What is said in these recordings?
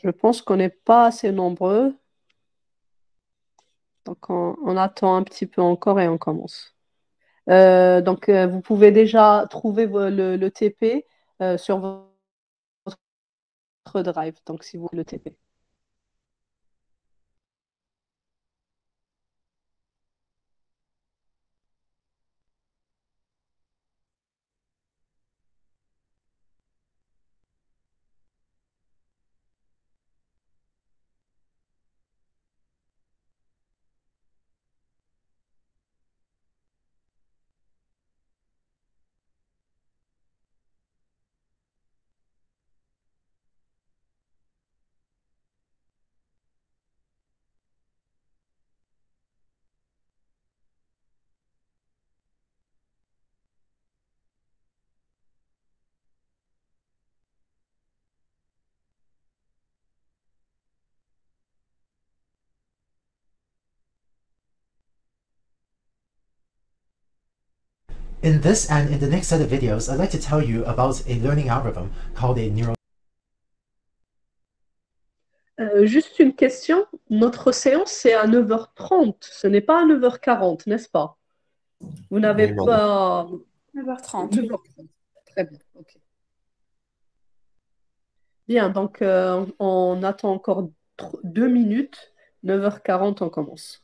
Je pense qu'on n'est pas assez nombreux, donc on attend un petit peu encore et on commence. Vous pouvez déjà trouver le TP sur votre drive, donc si vous le TP. In this and in the next set of videos, I'd like to tell you about a learning algorithm called a neural. Juste une question, notre séance c'est à 9h30, ce n'est pas à 9h40, n'est-ce pas? Vous n'avez Normalement. pas 9h30, oui. 9h30. Très bien, ok. Bien, on attend encore 2 minutes. 9h40, on commence.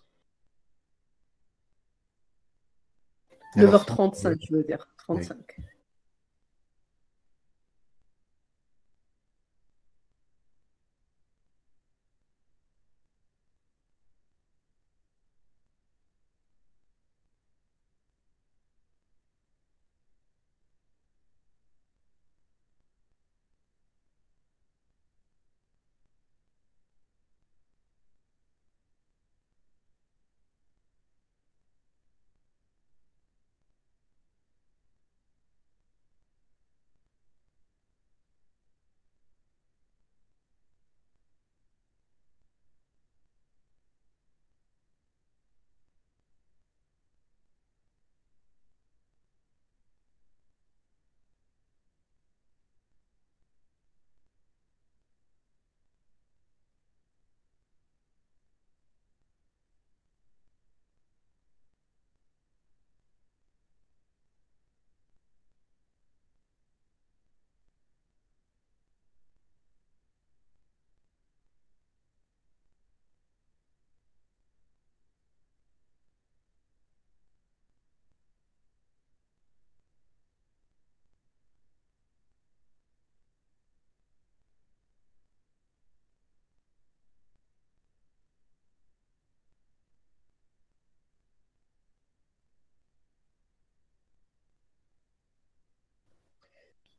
9h30. 9h35, je veux dire. Oui. 35.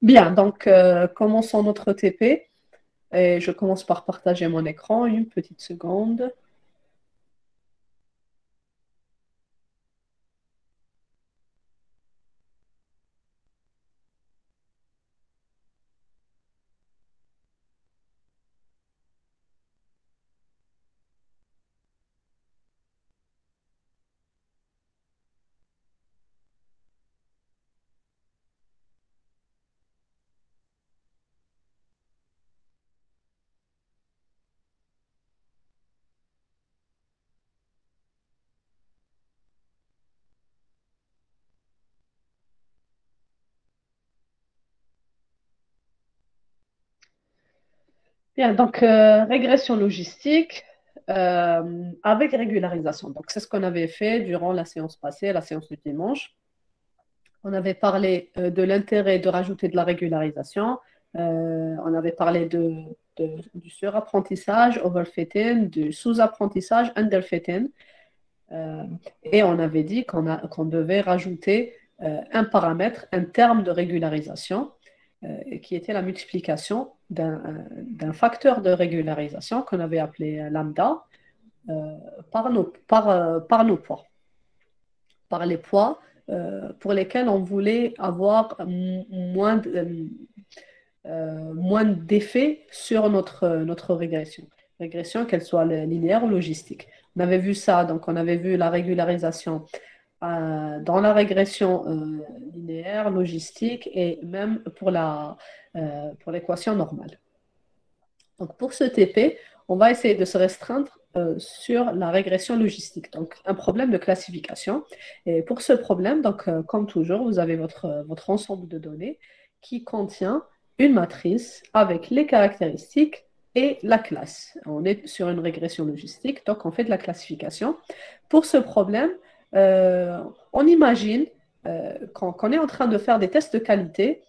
Bien, commençons notre TP. Et je commence par partager mon écran. Une petite seconde. Bien, régression logistique avec régularisation. Donc, c'est ce qu'on avait fait durant la séance passée, la séance du dimanche. On avait parlé de l'intérêt de rajouter de la régularisation. On avait parlé du surapprentissage, overfitting, du sous-apprentissage, underfitting. Euh, et on avait dit qu'on devait rajouter un paramètre, un terme de régularisation, qui était la multiplication d'un facteur de régularisation qu'on avait appelé lambda euh, par nos poids, par les poids pour lesquels on voulait avoir moins d'effet sur notre régression, qu'elle soit linéaire ou logistique. On avait vu ça, donc on avait vu la régularisation dans la régression linéaire, logistique et même pour l'équation normale. Donc, pour ce TP, on va essayer de se restreindre sur la régression logistique, donc un problème de classification. Et pour ce problème, donc, comme toujours, vous avez votre ensemble de données qui contient une matrice avec les caractéristiques et la classe. On est sur une régression logistique, donc on fait de la classification. Pour ce problème, on imagine qu'on est en train de faire des tests de qualité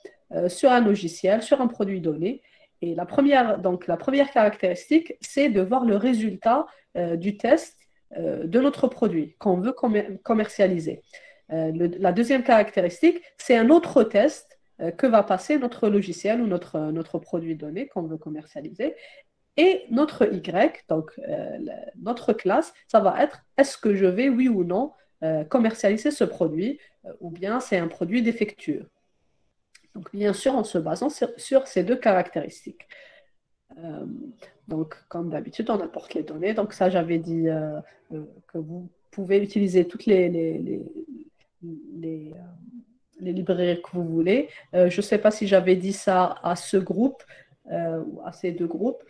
sur un logiciel, sur un produit donné. Et la première caractéristique, c'est de voir le résultat du test de notre produit qu'on veut commercialiser. La deuxième caractéristique, c'est un autre test que va passer notre logiciel ou notre produit donné qu'on veut commercialiser. Et notre Y, donc notre classe, ça va être est-ce que je vais, oui ou non, commercialiser ce produit ou bien c'est un produit défectueux. Donc, bien sûr, en se basant sur ces deux caractéristiques. Donc, comme d'habitude, on apporte les données. Donc, ça, j'avais dit que vous pouvez utiliser toutes les librairies que vous voulez. Je ne sais pas si j'avais dit ça à ce groupe ou à ces deux groupes.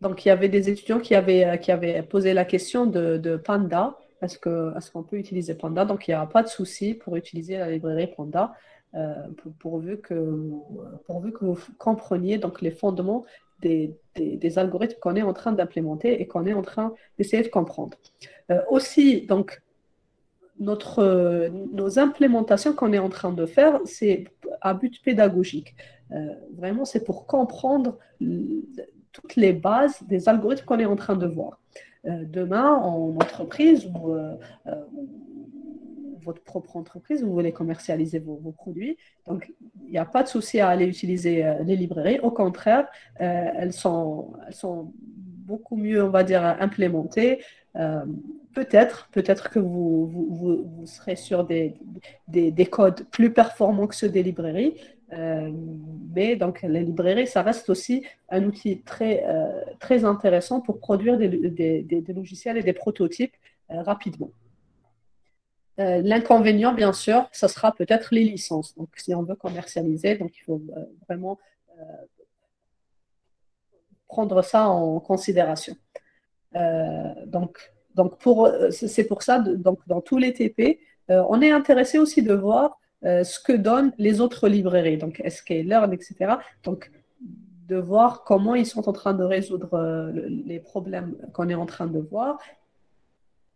Donc, il y avait des étudiants qui avaient posé la question de Panda. Est-ce qu'on peut utiliser Panda? Donc, il n'y a pas de souci pour utiliser la librairie Panda, pourvu que vous compreniez donc, les fondements des algorithmes qu'on est en train d'implémenter et qu'on est en train d'essayer de comprendre. Aussi, donc, nos implémentations qu'on est en train de faire, c'est à but pédagogique. Vraiment, c'est pour comprendre toutes les bases des algorithmes qu'on est en train de voir. Demain, en entreprise ou votre propre entreprise, vous voulez commercialiser vos produits, donc il n'y a pas de souci à aller utiliser les librairies. Au contraire, elles sont beaucoup mieux, on va dire, implémentées. Peut-être que vous serez sur des codes plus performants que ceux des librairies, mais donc les librairies, ça reste aussi un outil très intéressant pour produire des logiciels et des prototypes rapidement. L'inconvénient, bien sûr, ce sera peut-être les licences. Donc, si on veut commercialiser, donc il faut vraiment prendre ça en considération. Donc c'est pour ça, donc, dans tous les TP, on est intéressé aussi de voir ce que donnent les autres librairies, donc sklearn, etc. Donc, de voir comment ils sont en train de résoudre les problèmes qu'on est en train de voir,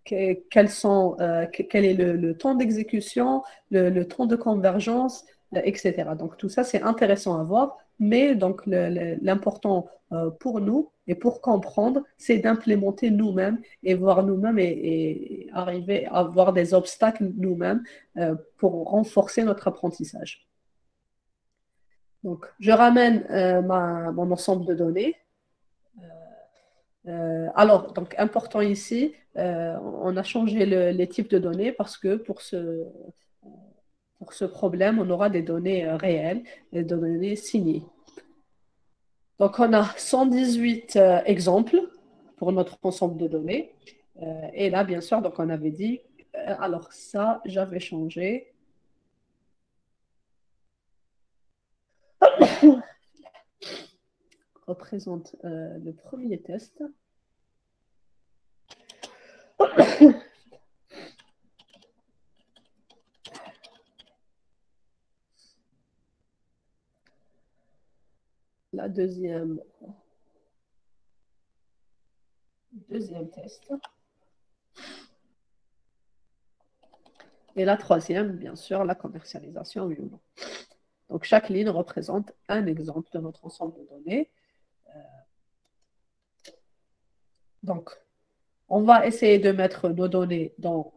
quel est le temps d'exécution, le temps de convergence, etc. Donc, tout ça, c'est intéressant à voir, mais donc l'important pour nous et pour comprendre, c'est d'implémenter nous-mêmes et voir nous-mêmes et arriver à voir des obstacles nous-mêmes pour renforcer notre apprentissage. Donc, je ramène mon ensemble de données. Alors, donc, important ici, on a changé les types de données parce que pour ce problème, on aura des données réelles et des données signées. Donc, on a 118 exemples pour notre ensemble de données. Et là, bien sûr, donc on avait dit, alors ça, j'avais changé. Représente le premier test. La deuxième test. Et la troisième, bien sûr, la commercialisation, oui ou non. Donc, chaque ligne représente un exemple de notre ensemble de données. Donc, on va essayer de mettre nos données dans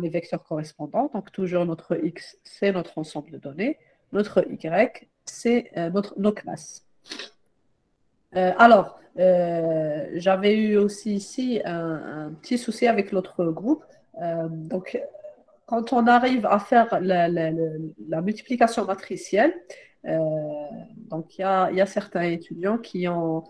les vecteurs correspondants. Donc, toujours notre X, c'est notre ensemble de données. Notre Y, c'est nos classes. Alors, j'avais eu aussi ici un petit souci avec l'autre groupe. Donc, quand on arrive à faire la multiplication matricielle, donc il y a certains étudiants qui ont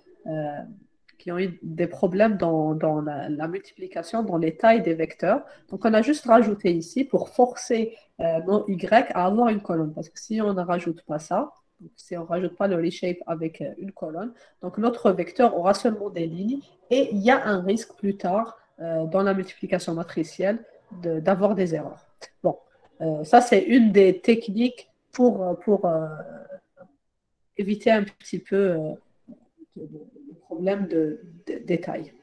eu des problèmes dans la multiplication, dans les tailles des vecteurs. Donc, on a juste rajouté ici pour forcer nos Y à avoir une colonne. Parce que si on ne rajoute pas ça, Donc, si on ne rajoute pas le reshape avec une colonne, donc notre vecteur aura seulement des lignes et il y a un risque plus tard dans la multiplication matricielle d'avoir des erreurs. Bon, ça c'est une des techniques pour éviter un petit peu le problème de détail.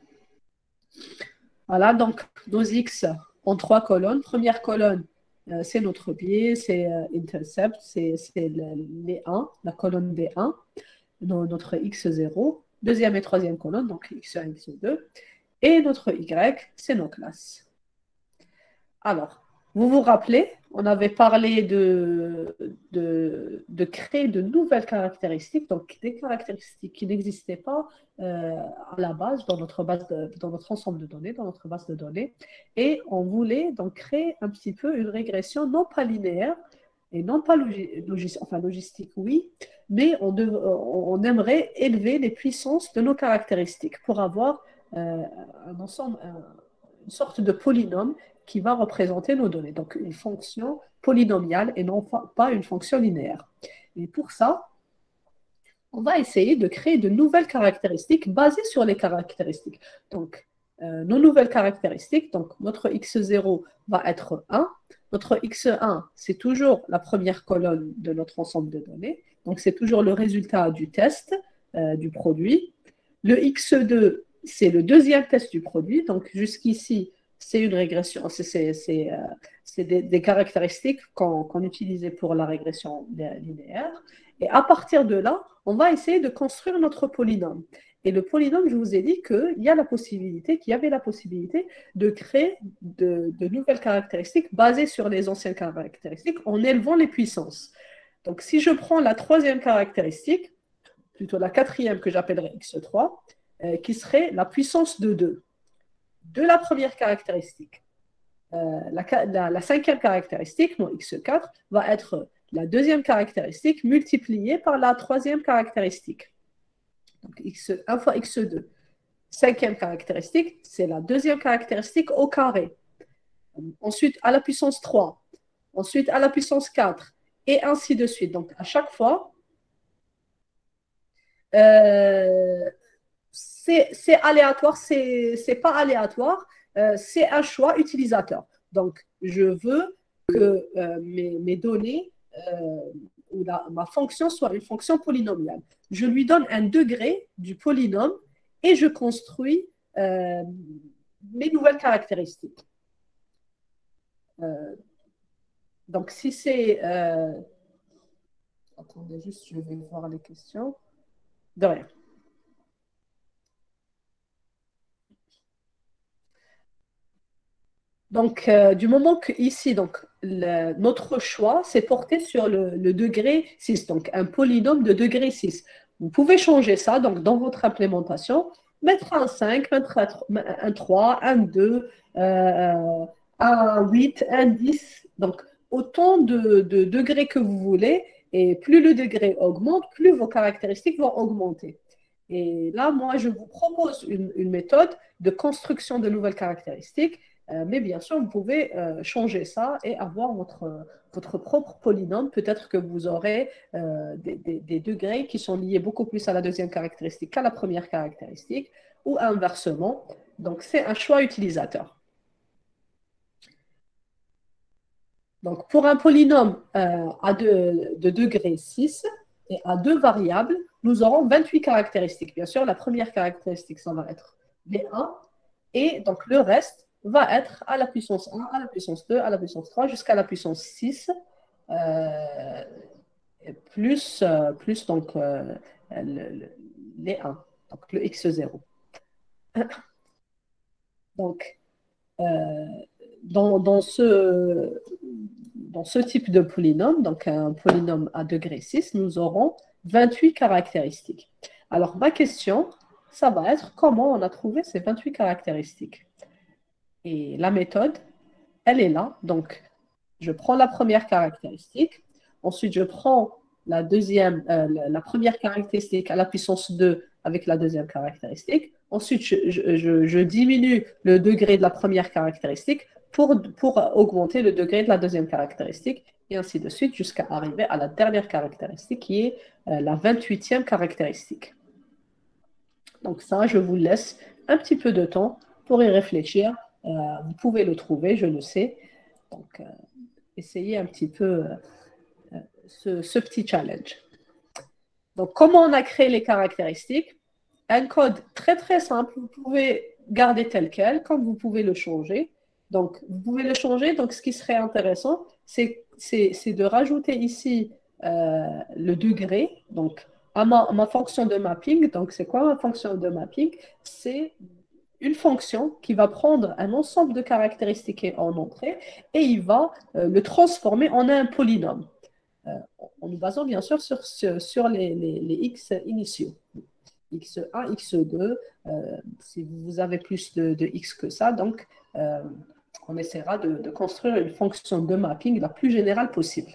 Voilà, donc nos X en 3 colonnes. Première colonne, c'est notre biais, c'est intercept, c'est les 1, la colonne des 1, notre X0. Deuxième et troisième colonne, donc X1, X2. Et notre Y, c'est nos classes. Alors, vous vous rappelez, on avait parlé de créer de nouvelles caractéristiques, donc des caractéristiques qui n'existaient pas à la base dans notre ensemble de données, dans notre base de données. Et on voulait donc créer un petit peu une régression non pas linéaire et non pas logistique, oui, mais on aimerait élever les puissances de nos caractéristiques pour avoir un ensemble, une sorte de polynôme qui va représenter nos données. Donc, une fonction polynomiale et non pas une fonction linéaire. Et pour ça, on va essayer de créer de nouvelles caractéristiques basées sur les caractéristiques. Donc, nos nouvelles caractéristiques, donc notre x0 va être 1. Notre x1, c'est toujours la première colonne de notre ensemble de données. Donc, c'est toujours le résultat du test du produit. Le x2, c'est le deuxième test du produit. Donc, jusqu'ici, c'est une régression, c'est des caractéristiques qu'on utilisait pour la régression linéaire. Et à partir de là, on va essayer de construire notre polynôme. Et le polynôme, je vous ai dit qu'il y avait la possibilité de créer de nouvelles caractéristiques basées sur les anciennes caractéristiques en élevant les puissances. Donc, si je prends la troisième caractéristique, plutôt la quatrième que j'appellerais x3, qui serait la puissance de 2 de la première caractéristique. La cinquième caractéristique, mon x4, va être la deuxième caractéristique multipliée par la troisième caractéristique. Donc 1 fois x2. Cinquième caractéristique, c'est la deuxième caractéristique au carré. Ensuite, à la puissance 3. Ensuite, à la puissance 4. Et ainsi de suite. Donc, à chaque fois, c'est aléatoire, c'est pas aléatoire, c'est un choix utilisateur. Donc, je veux que mes données ou ma fonction soit une fonction polynomiale. Je lui donne un degré du polynôme et je construis mes nouvelles caractéristiques. Donc, si c'est... attendez juste, je vais voir les questions. De rien. Donc, du moment que ici, donc, notre choix s'est porté sur le degré 6, donc un polynôme de degré 6. Vous pouvez changer ça donc, dans votre implémentation, mettre un 5, mettre un 3, un 2, un 8, un 10. Donc, autant de degrés que vous voulez. Et plus le degré augmente, plus vos caractéristiques vont augmenter. Et là, moi, je vous propose une méthode de construction de nouvelles caractéristiques. Mais bien sûr, vous pouvez changer ça et avoir votre propre polynôme. Peut-être que vous aurez des degrés qui sont liés beaucoup plus à la deuxième caractéristique qu'à la première caractéristique, ou inversement. Donc, c'est un choix utilisateur. Donc, pour un polynôme de degré 6 et à 2 variables, nous aurons 28 caractéristiques. Bien sûr, la première caractéristique, ça va être B1, et donc le reste va être à la puissance 1, à la puissance 2, à la puissance 3, jusqu'à la puissance 6, plus donc, les 1, donc le x0. Donc, dans ce type de polynôme, donc un polynôme à degré 6, nous aurons 28 caractéristiques. Alors, ma question, ça va être comment on a trouvé ces 28 caractéristiques. Et la méthode, elle est là. Donc, je prends la première caractéristique. Ensuite, je prends la première caractéristique à la puissance 2 avec la deuxième caractéristique. Ensuite, je diminue le degré de la première caractéristique pour augmenter le degré de la deuxième caractéristique. et ainsi de suite, jusqu'à arriver à la dernière caractéristique, qui est la 28e caractéristique. Donc ça, je vous laisse un petit peu de temps pour y réfléchir. Vous pouvez le trouver, je le sais. Donc, essayez un petit peu ce petit challenge. Donc, comment on a créé les caractéristiques? Un code très très simple, vous pouvez garder tel quel, comme vous pouvez le changer. Donc, vous pouvez le changer. Donc, ce qui serait intéressant, c'est de rajouter ici le degré. Donc, à ma fonction de mapping. Donc, c'est quoi ma fonction de mapping? C'est une fonction qui va prendre un ensemble de caractéristiques en entrée et il va le transformer en un polynôme. En nous basant bien sûr sur les x initiaux. x1, x2, si vous avez plus de x que ça, donc on essaiera de construire une fonction de mapping la plus générale possible.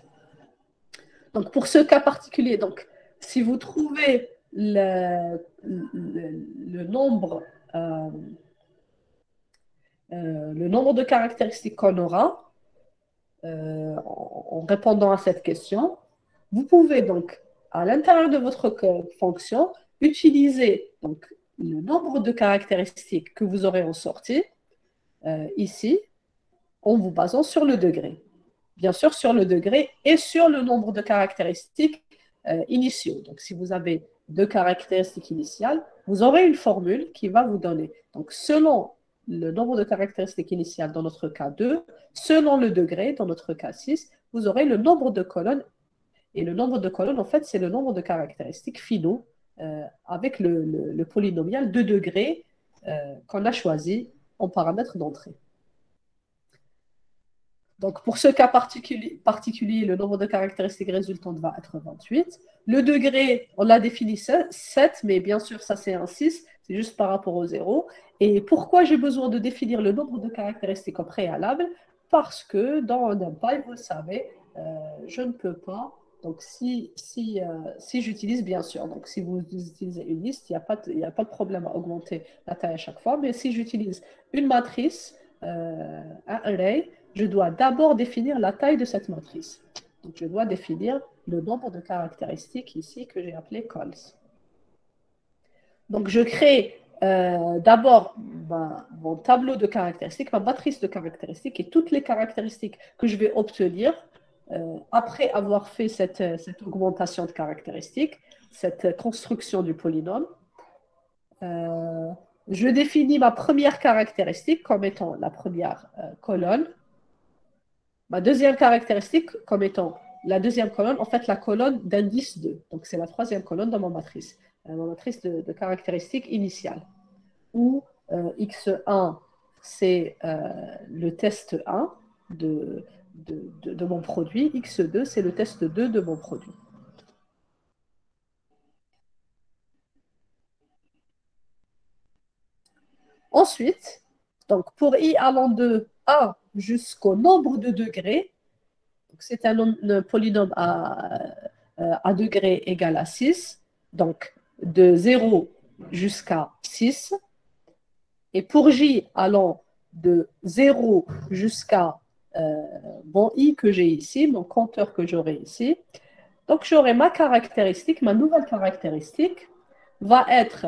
Donc pour ce cas particulier, donc, si vous trouvez le nombre de caractéristiques qu'on aura en répondant à cette question, vous pouvez donc, à l'intérieur de votre fonction, utiliser donc, le nombre de caractéristiques que vous aurez en sortie, ici, en vous basant sur le degré. Bien sûr, sur le degré et sur le nombre de caractéristiques initiaux. Donc, si vous avez 2 caractéristiques initiales, vous aurez une formule qui va vous donner. Donc, selon le nombre de caractéristiques initiales dans notre cas 2, selon le degré dans notre cas 6, vous aurez le nombre de colonnes. Et le nombre de colonnes, en fait, c'est le nombre de caractéristiques finaux avec le polynomial de degré qu'on a choisi en paramètre d'entrée. Donc, pour ce cas particulier, le nombre de caractéristiques résultantes va être 28. Le degré, on l'a défini 7, mais bien sûr, ça c'est un 6, c'est juste par rapport au 0. Et pourquoi j'ai besoin de définir le nombre de caractéristiques au préalable? Parce que dans NumPy, vous le savez, je ne peux pas. Donc, si j'utilise, bien sûr, donc si vous utilisez une liste, il n'y a pas de problème à augmenter la taille à chaque fois. Mais si j'utilise une matrice, un array, je dois d'abord définir la taille de cette matrice. Donc, je dois définir le nombre de caractéristiques ici que j'ai appelé calls. Donc, je crée d'abord mon tableau de caractéristiques, ma matrice de caractéristiques et toutes les caractéristiques que je vais obtenir après avoir fait cette augmentation de caractéristiques, cette construction du polynôme. Je définis ma première caractéristique comme étant la première colonne. Ma deuxième caractéristique comme étant la deuxième colonne, en fait la colonne d'indice 2. Donc c'est la troisième colonne dans ma matrice de caractéristiques initiales. Où x1, c'est le test 1 de mon produit, x2, c'est le test 2 de mon produit. Ensuite, donc pour i allant de 1 jusqu'au nombre de degrés, c'est un polynôme à degré égal à 6, donc de 0 jusqu'à 6. Et pour j allant de 0 jusqu'à mon i que j'ai ici, mon compteur que j'aurai ici, donc j'aurai ma caractéristique, ma nouvelle caractéristique va être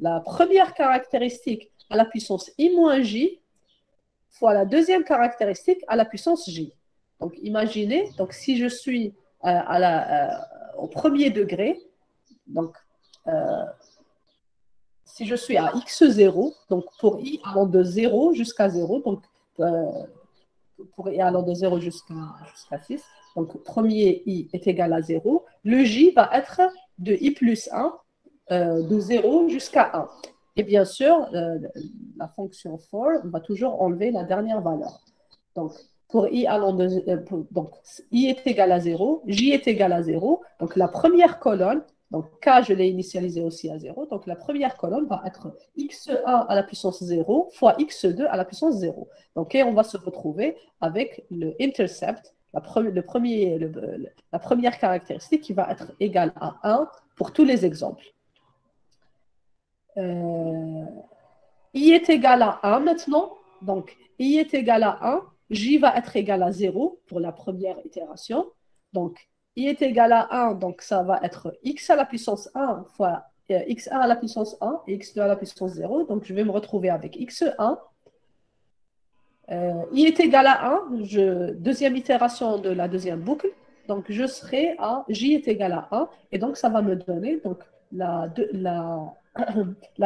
la première caractéristique à la puissance i moins j fois la deuxième caractéristique à la puissance j. Donc, imaginez, donc, si je suis au premier degré, donc, si je suis à x0, donc pour i allant de 0 jusqu'à 0, donc pour i allant de 0 jusqu'à 6, donc premier i est égal à 0, le j va être de i plus 1, de 0 jusqu'à 1. Et bien sûr, la fonction for, on va toujours enlever la dernière valeur. Donc, pour i allant de... donc, i est égal à 0, j est égal à 0. Donc, la première colonne, donc k, je l'ai initialisé aussi à 0. Donc, la première colonne va être x1 à la puissance 0 fois x2 à la puissance 0. Donc, et on va se retrouver avec le intercept, la première caractéristique qui va être égale à 1 pour tous les exemples. I est égal à 1 maintenant. Donc, i est égal à 1. j va être égal à 0 pour la première itération. Donc, i est égal à 1, donc ça va être x à la puissance 1 fois x1 à la puissance 1 et x2 à la puissance 0. Donc, je vais me retrouver avec x1. I est égal à 1, deuxième itération de la deuxième boucle. Donc, je serai à j est égal à 1. Et donc, ça va me donner donc, la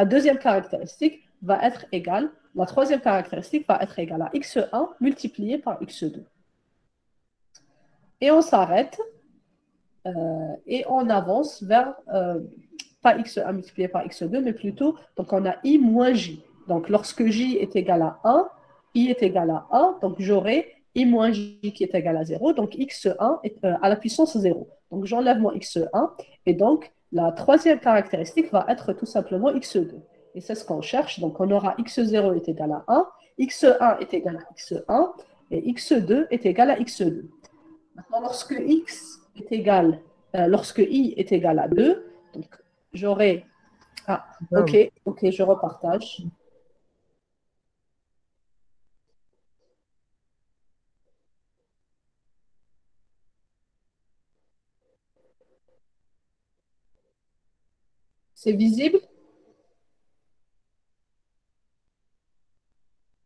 deuxième caractéristique va être égale, la troisième caractéristique va être égale à x1 multiplié par x2. Et on s'arrête et on avance vers, pas x1 multiplié par x2, mais plutôt, donc on a i moins j. Donc, lorsque j est égal à 1, i est égal à 1, donc j'aurai i moins j qui est égal à 0, donc x1 est à la puissance 0. Donc, j'enlève mon x1, et donc, la troisième caractéristique va être tout simplement x2. Et c'est ce qu'on cherche. Donc, on aura x0 est égal à 1, x1 est égal à x1, et x2 est égal à x2. Maintenant, lorsque lorsque i est égal à 2, donc j'aurai... Ah, ok, je repartage. C'est visible?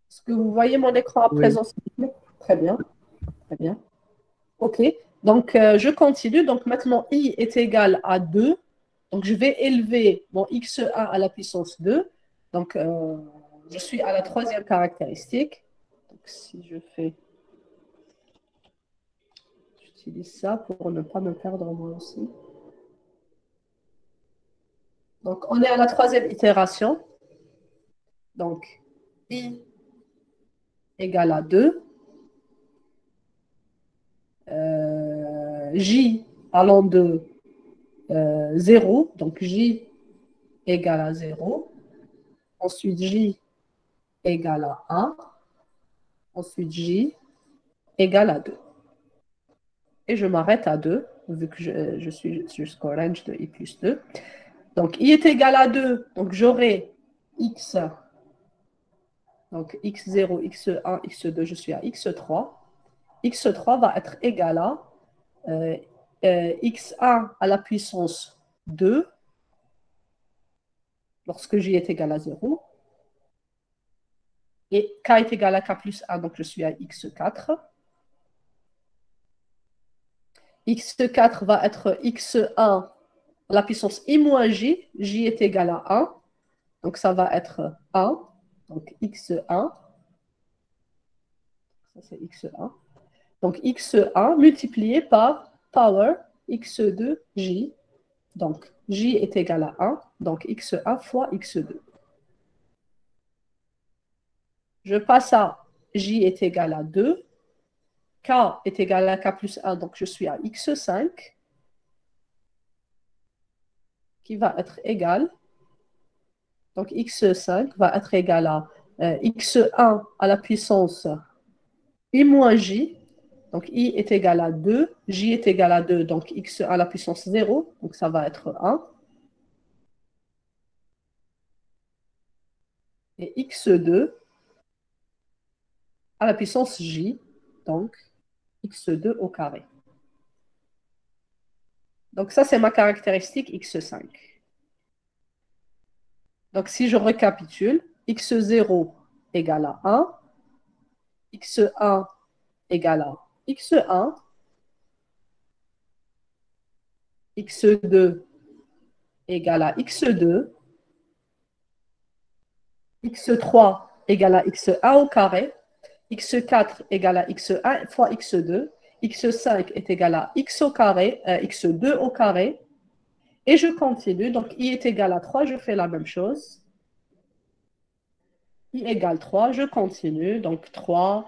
Est-ce que vous voyez mon écran à présent? Oui. Très bien, très bien. Ok, donc je continue. Donc maintenant, i est égal à 2. Donc je vais élever mon x1 à la puissance 2. Donc je suis à la troisième caractéristique. Donc si je fais... J'utilise ça pour ne pas me perdre moi aussi. Donc on est à la troisième itération. Donc i égale à 2. J allant de 0, donc J égale à 0. Ensuite, J égale à 1. Ensuite, J égale à 2. Et je m'arrête à 2, vu que je suis jusqu'au range de i plus 2. Donc, i est égal à 2, donc j'aurai x, donc x0, x1, x2, je suis à x3. x3 va être égal à x1 à la puissance 2, lorsque j est égal à 0. Et k est égal à k plus 1, donc je suis à x4. x4 va être x1 à la puissance i moins j, j est égal à 1, donc ça va être 1, donc x1, ça c'est x1, donc x1 multiplié par power x2j, donc j est égal à 1, donc x1 fois x2. Je passe à j est égal à 2, k est égal à k plus 1, donc je suis à x5, qui va être égal, donc x5 va être égal à x1 à la puissance i moins j, donc i est égal à 2, j est égal à 2, donc x à la puissance 0, donc ça va être 1. Et x2 à la puissance j, donc x2 au carré. Donc ça, c'est ma caractéristique x5. Donc si je récapitule, x0 égale à 1, x1 égale à x1, x2 égale à x2, x3 égale à x1 au carré, x4 égale à x1 fois x2, x5 est égal à x au carré, x2 au carré, et je continue. Donc, i est égal à 3, je fais la même chose. I égale 3, je continue. Donc, 3,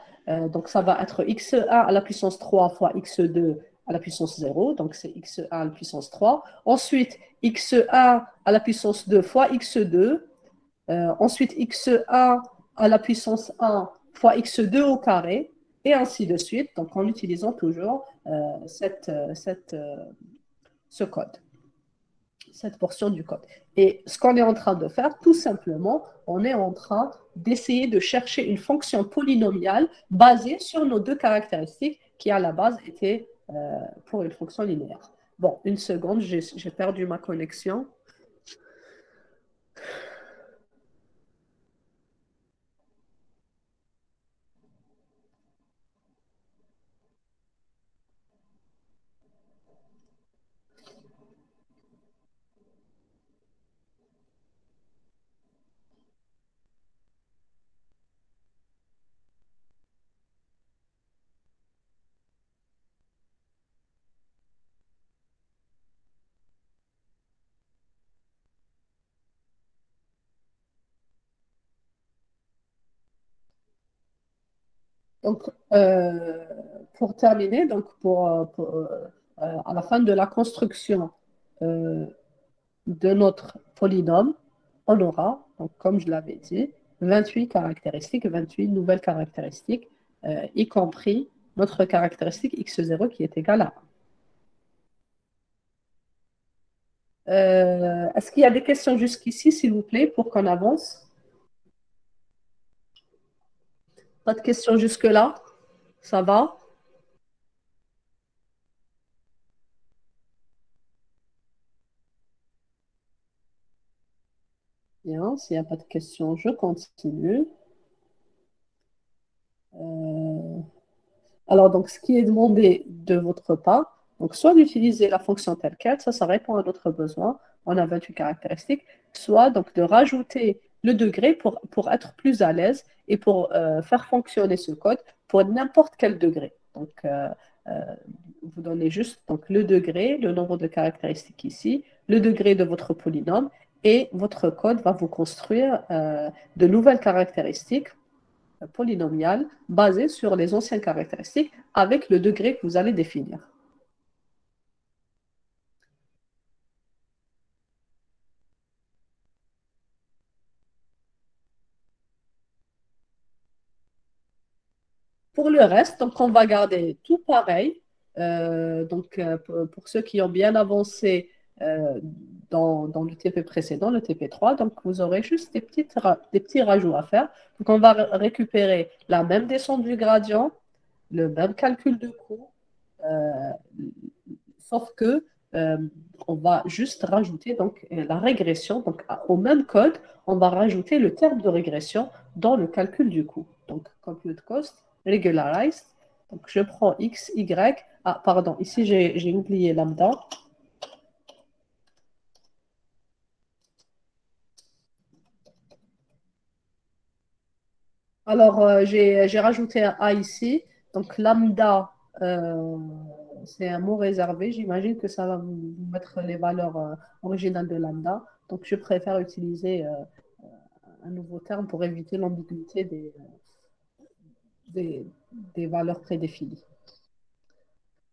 donc ça va être x1 à la puissance 3 fois x2 à la puissance 0. Donc, c'est x1 à la puissance 3. Ensuite, x1 à la puissance 2 fois x2. Ensuite, x1 à la puissance 1 fois x2 au carré, et ainsi de suite, donc en utilisant toujours ce code. cette portion du code. Et ce qu'on est en train de faire, tout simplement, on est en train d'essayer de chercher une fonction polynomiale basée sur nos deux caractéristiques qui, à la base, étaient pour une fonction linéaire. Bon, une seconde, j'ai perdu ma connexion. Donc, pour terminer, donc à la fin de la construction euh, de notre polynôme, on aura, donc, comme je l'avais dit, 28 caractéristiques, 28 nouvelles caractéristiques, y compris notre caractéristique x0 qui est égale à 1. Est-ce qu'il y a des questions jusqu'ici, s'il vous plaît, pour qu'on avance? Pas de questions jusque-là? Ça va? Bien, s'il n'y a pas de questions, je continue. Euh, Alors, donc, ce qui est demandé de votre part, donc, soit d'utiliser la fonction telle quelle, ça répond à notre besoin, on a 28 caractéristiques, soit donc de rajouter le degré pour être plus à l'aise et pour faire fonctionner ce code pour n'importe quel degré. Donc, euh, vous donnez juste donc, le degré, le nombre de caractéristiques ici, le degré de votre polynôme, et votre code va vous construire de nouvelles caractéristiques polynomiale basée sur les anciennes caractéristiques avec le degré que vous allez définir. Pour le reste, donc on va garder tout pareil. Pour ceux qui ont bien avancé euh, dans le TP précédent, le TP3, donc vous aurez juste des petits rajouts à faire. Donc on va récupérer la même descente du gradient, le même calcul de coût, euh, sauf que euh, on va juste rajouter donc la régression. Donc au même code, on va rajouter le terme de régression dans le calcul du coût. Donc compute cost, regularized. Donc je prends x, y. Ah, pardon, ici j'ai oublié lambda. Alors, j'ai rajouté un A ici. Donc, lambda, euh, c'est un mot réservé. J'imagine que ça va vous mettre les valeurs originales de lambda. Donc, je préfère utiliser un nouveau terme pour éviter l'ambiguïté des, des valeurs prédéfinies.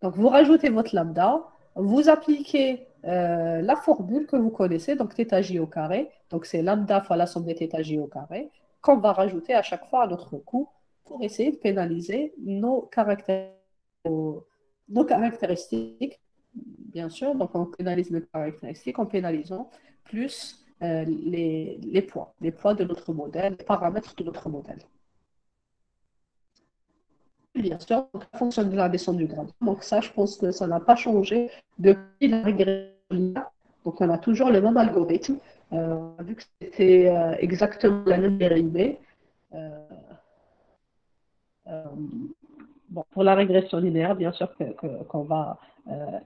Donc, vous rajoutez votre lambda, vous appliquez la formule que vous connaissez, donc θj au carré. Donc, c'est lambda fois la somme des θj au carré, qu'on va rajouter à chaque fois à notre coût pour essayer de pénaliser nos caractéristiques, bien sûr. Donc, on pénalise nos caractéristiques en pénalisant plus les poids de notre modèle, les paramètres de notre modèle. Bien sûr, en fonction de la descente du gradient. Donc ça, je pense que ça n'a pas changé depuis la régression. Donc on a toujours le même algorithme. On a vu que c'était exactement la même dérivée. Euh, euh, bon, pour la régression linéaire, bien sûr qu'on va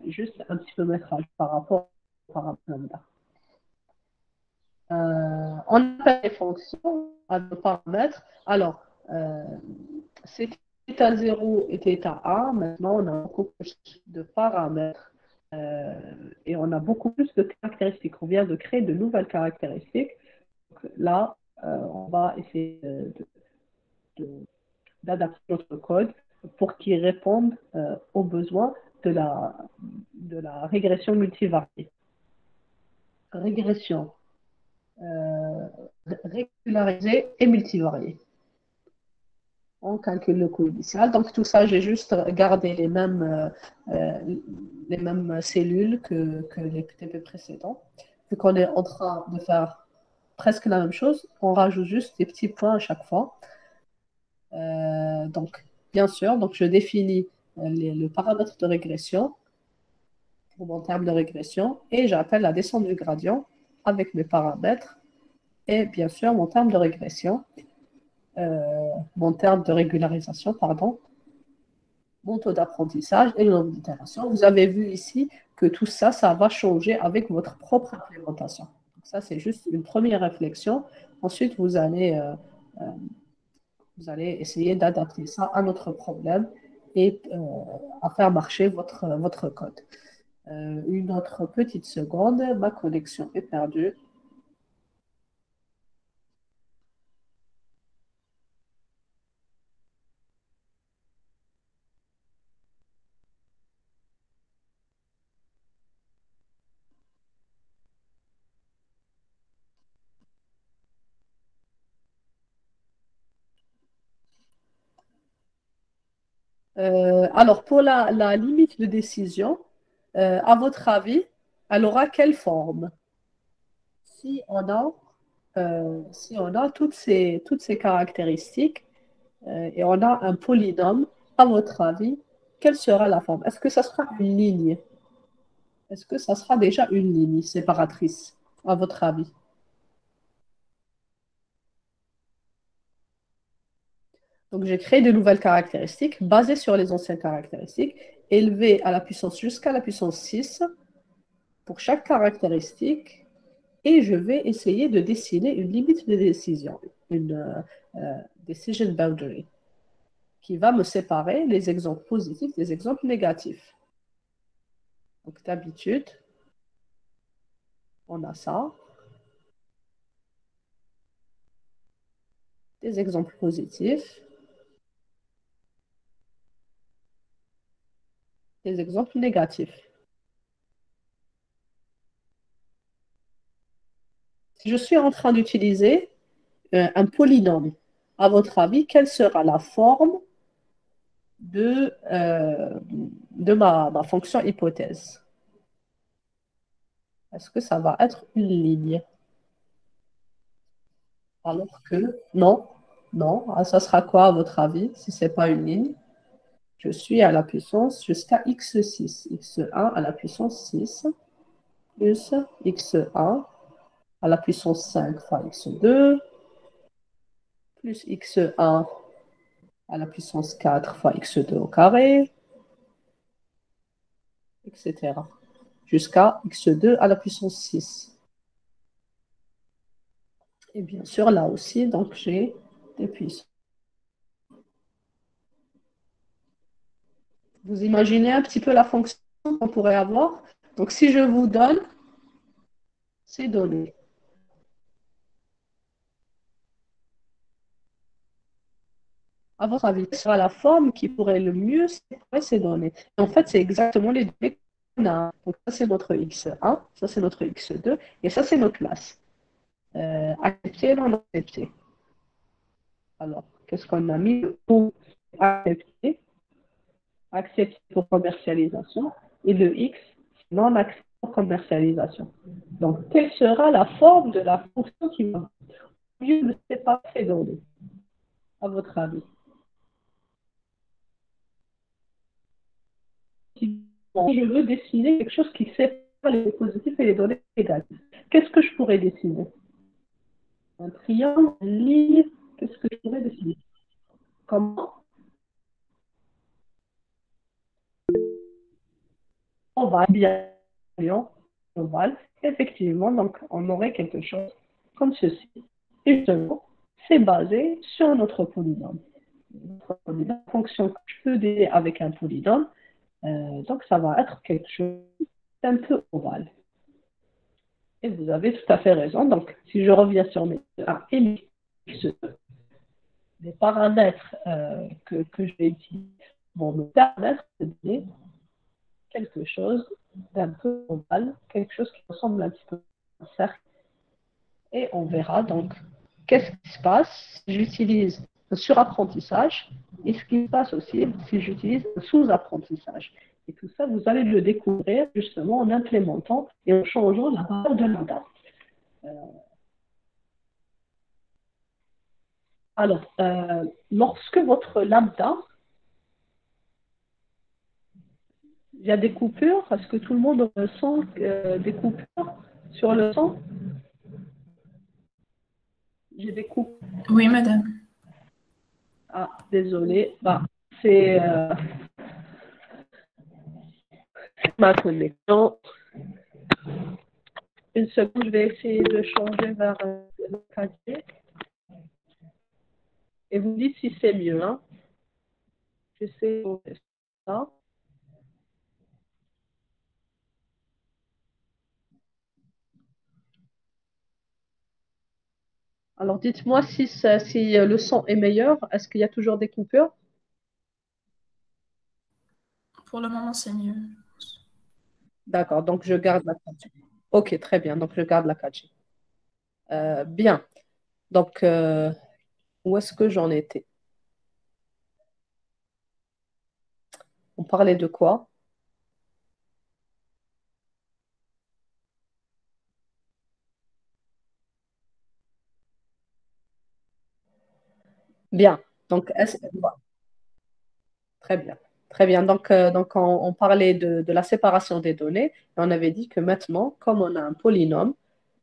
juste un petit peu mettre à jour par rapport au paramètre lambda. On a les fonctions à nos paramètres. Alors, c'est θ 0 et θ 1. Maintenant, on a beaucoup plus de paramètres et on a beaucoup plus de caractéristiques. On vient de créer de nouvelles caractéristiques. Donc, là, on va essayer d'adapter notre code pour qu'il réponde aux besoins de la régression multivariée. Régression régularisée et multivariée. On calcule le coût initial. Donc, tout ça, j'ai juste gardé les mêmes cellules que les TP précédents. Vu qu'on est en train de faire presque la même chose, on rajoute juste des petits points à chaque fois. Donc, bien sûr, donc je définis le paramètre de régression pour mon terme de régression et j'appelle la descente du gradient avec mes paramètres et bien sûr mon terme de régression, mon terme de régularisation, pardon, mon taux d'apprentissage et le nombre d'itérations. Vous avez vu ici que tout ça, ça va changer avec votre propre implémentation. Donc ça, c'est juste une première réflexion. Ensuite, vous allez essayer d'adapter ça à notre problème et à faire marcher votre code. Une autre petite seconde, ma connexion est perdue. Alors, pour la limite de décision, à votre avis, elle aura quelle forme? Si on a, si on a toutes ces caractéristiques et on a un polynôme, à votre avis, quelle sera la forme? Est-ce que ça sera une ligne? Est-ce que ça sera déjà une ligne séparatrice, à votre avis? Donc, j'ai créé de nouvelles caractéristiques basées sur les anciennes caractéristiques, élevées à la puissance jusqu'à la puissance 6 pour chaque caractéristique, et je vais essayer de dessiner une limite de décision, une decision boundary, qui va me séparer les exemples positifs des exemples négatifs. Donc, d'habitude, on a ça, des exemples positifs, des exemples négatifs. Si je suis en train d'utiliser un polynôme, à votre avis, quelle sera la forme de ma fonction hypothèse? Est-ce que ça va être une ligne? Alors que non, non. Ah, ça sera quoi à votre avis si ce n'est pas une ligne? Je suis à la puissance jusqu'à x6. x1 à la puissance 6 plus x1 à la puissance 5 fois x2 plus x1 à la puissance 4 fois x2 au carré, etc. Jusqu'à x2 à la puissance 6. Et bien sûr, là aussi, donc j'ai des puissances. Vous imaginez un petit peu la fonction qu'on pourrait avoir? Donc, si je vous donne ces données, à votre avis, quelle sera la forme qui pourrait le mieux séparer ces données? Et en fait, c'est exactement les données qu'on a. Donc, ça, c'est notre x1, ça, c'est notre x2, et ça, c'est notre classe. Accepter, non accepter. Alors, qu'est-ce qu'on a mis? Pour accepter, accepter pour commercialisation, et le X, non accepté pour commercialisation. Donc, quelle sera la forme de la fonction qui va mieux ne séparer ces données, à votre avis? Si je veux dessiner quelque chose qui sépare les positifs et les données négatives, qu'est-ce que je pourrais dessiner? Un triangle, une ligne, qu'est-ce que je pourrais dessiner? Comment? Ovale, bien, ovale. Effectivement, donc on aurait quelque chose comme ceci. Et justement, c'est basé sur notre polynôme. Notre polynôme, fonction que je peux donner avec un polynôme, donc ça va être quelque chose d'un peu ovale. Et vous avez tout à fait raison. Donc, si je reviens sur mes les paramètres que je vais utiliser vont me permettre de donner quelque chose d'un peu ovale, quelque chose qui ressemble un petit peu à un cercle. Et on verra donc qu'est-ce qui se passe si j'utilise un surapprentissage et ce qui se passe aussi si j'utilise un sous-apprentissage. Et tout ça, vous allez le découvrir justement en implémentant et en changeant la valeur de lambda. Alors, lorsque votre lambda, il y a des coupures, est-ce que tout le monde ressent des coupures sur le son? J'ai des coupures. Oui, madame. Ah, désolé. Bah, c'est ma connexion. Une seconde, je vais essayer de changer vers le clavier. Et vous me dites si c'est mieux. Hein. J'essaie de faire ça. Alors, dites-moi si le son est meilleur. Est-ce qu'il y a toujours des coupures? Pour le moment, c'est mieux. D'accord, donc je garde la 4G. Ok, très bien, donc je garde la 4G. Bien, donc où est-ce que j'en étais? On parlait de quoi? Bien, donc très bien. Très bien. Donc on parlait de la séparation des données et on avait dit que maintenant, comme on a un polynôme,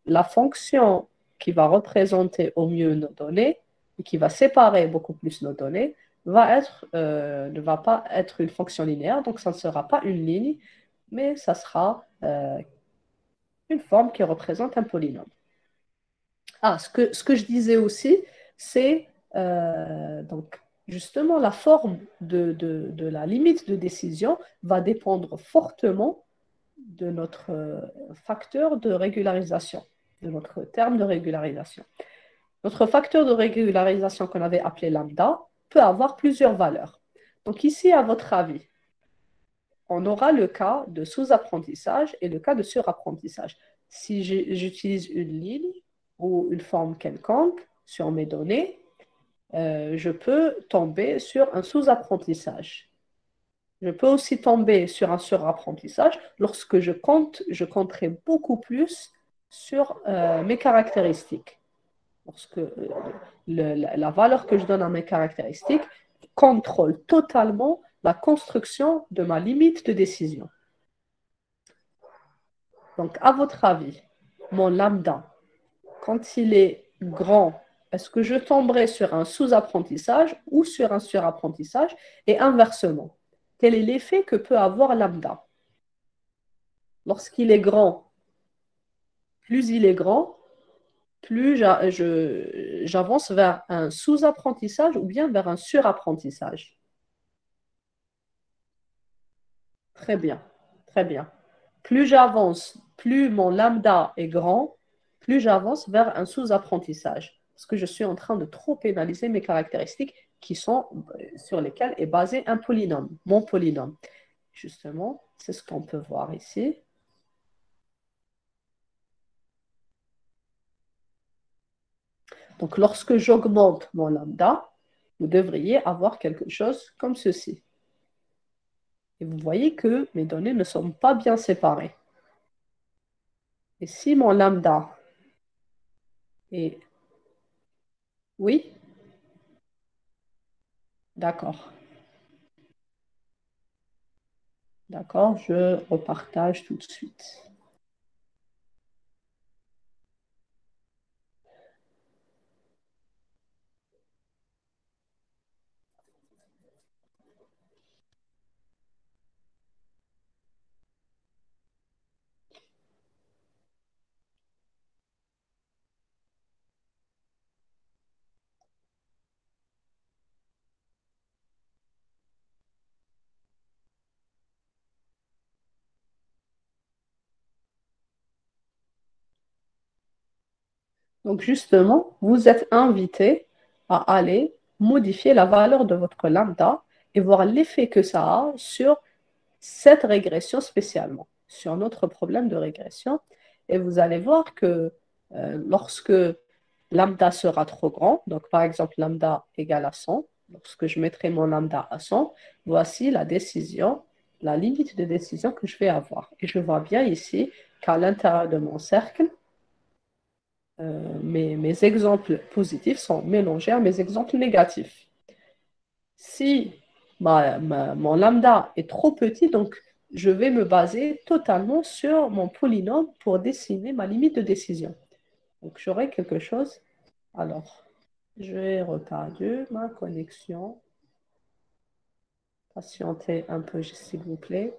la fonction qui va représenter au mieux nos données et qui va séparer beaucoup plus nos données ne va pas être une fonction linéaire, donc ça ne sera pas une ligne, mais ça sera une forme qui représente un polynôme. Ah, ce que je disais aussi, c'est donc justement la forme de la limite de décision va dépendre fortement de notre facteur de régularisation, de notre terme de régularisation. Notre facteur de régularisation qu'on avait appelé lambda peut avoir plusieurs valeurs. Donc ici, à votre avis, on aura le cas de sous-apprentissage et le cas de surapprentissage. Si j'utilise une ligne ou une forme quelconque sur mes données, je peux tomber sur un sous-apprentissage. Je peux aussi tomber sur un surapprentissage. Lorsque je compterai beaucoup plus sur mes caractéristiques. Lorsque la valeur que je donne à mes caractéristiques contrôle totalement la construction de ma limite de décision. Donc, à votre avis, mon lambda, quand il est grand, est-ce que je tomberai sur un sous-apprentissage ou sur un surapprentissage? Et inversement, quel est l'effet que peut avoir lambda? Lorsqu'il est grand, plus il est grand, plus j'avance vers un sous-apprentissage ou bien vers un surapprentissage. Très bien, très bien. Plus j'avance, plus mon lambda est grand, plus j'avance vers un sous-apprentissage. Parce que je suis en train de trop pénaliser mes caractéristiques sur lesquelles est basé un polynôme, mon polynôme. Justement, c'est ce qu'on peut voir ici. Donc, lorsque j'augmente mon lambda, vous devriez avoir quelque chose comme ceci. Et vous voyez que mes données ne sont pas bien séparées. Et si mon lambda est... Oui? D'accord. D'accord, je repartage tout de suite. Donc justement, vous êtes invité à aller modifier la valeur de votre lambda et voir l'effet que ça a sur cette régression spécialement, sur notre problème de régression. Et vous allez voir que lorsque lambda sera trop grand. Donc, par exemple, lambda égale à 100. Lorsque je mettrai mon lambda à 100, voici la décision, la limite de décision que je vais avoir. Et je vois bien ici qu'à l'intérieur de mon cercle, mes exemples positifs sont mélangés à mes exemples négatifs. Si mon lambda est trop petit, donc je vais me baser totalement sur mon polynôme pour dessiner ma limite de décision. Donc j'aurai quelque chose. Alors, je vais repartir ma connexion. Patientez un peu, s'il vous plaît.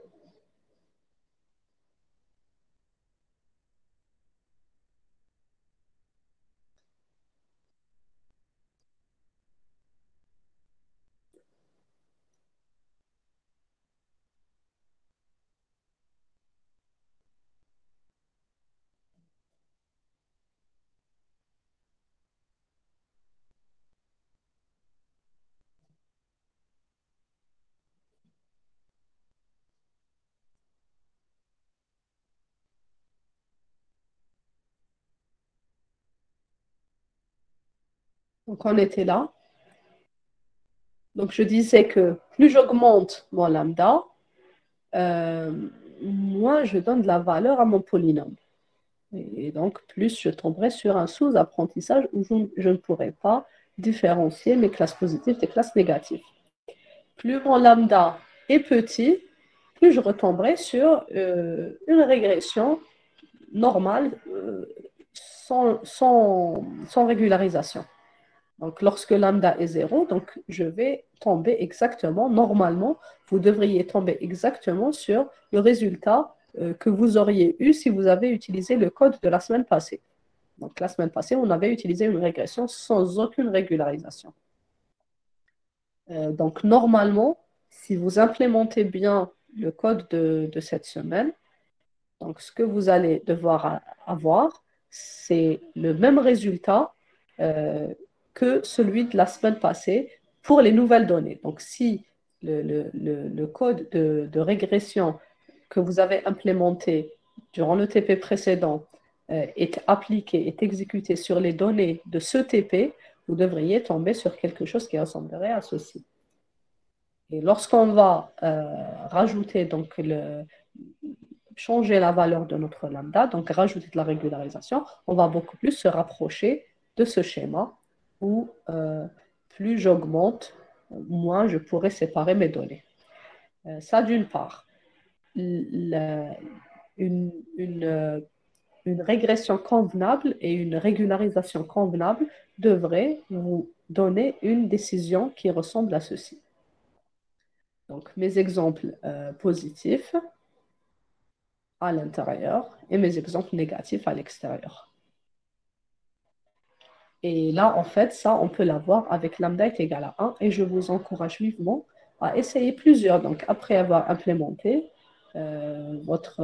Donc on était là. Donc je disais que plus j'augmente mon lambda, moins je donne de la valeur à mon polynôme. Et donc, plus je tomberai sur un sous-apprentissage où je ne pourrai pas différencier mes classes positives des classes négatives. Plus mon lambda est petit, plus je retomberai sur une régression normale sans régularisation. Donc, lorsque lambda est 0, donc je vais tomber exactement, normalement, vous devriez tomber exactement sur le résultat que vous auriez eu si vous avez utilisé le code de la semaine passée. Donc, la semaine passée, on avait utilisé une régression sans aucune régularisation. Donc, normalement, si vous implémentez bien le code de cette semaine, donc ce que vous allez devoir avoir, c'est le même résultat que celui de la semaine passée pour les nouvelles données. Donc, si le code de régression que vous avez implémenté durant le TP précédent est appliqué, est exécuté sur les données de ce TP, vous devriez tomber sur quelque chose qui ressemblerait à ceci. Et lorsqu'on va rajouter, donc changer la valeur de notre lambda, donc rajouter de la régularisation, on va beaucoup plus se rapprocher de ce schéma où plus j'augmente, moins je pourrai séparer mes données. Ça d'une part. Une, une régression convenable et une régularisation convenable devraient vous donner une décision qui ressemble à ceci. Donc, mes exemples positifs à l'intérieur et mes exemples négatifs à l'extérieur. Et là, en fait, ça, on peut l'avoir avec lambda est égal à 1 et je vous encourage vivement à essayer plusieurs. Donc, après avoir implémenté votre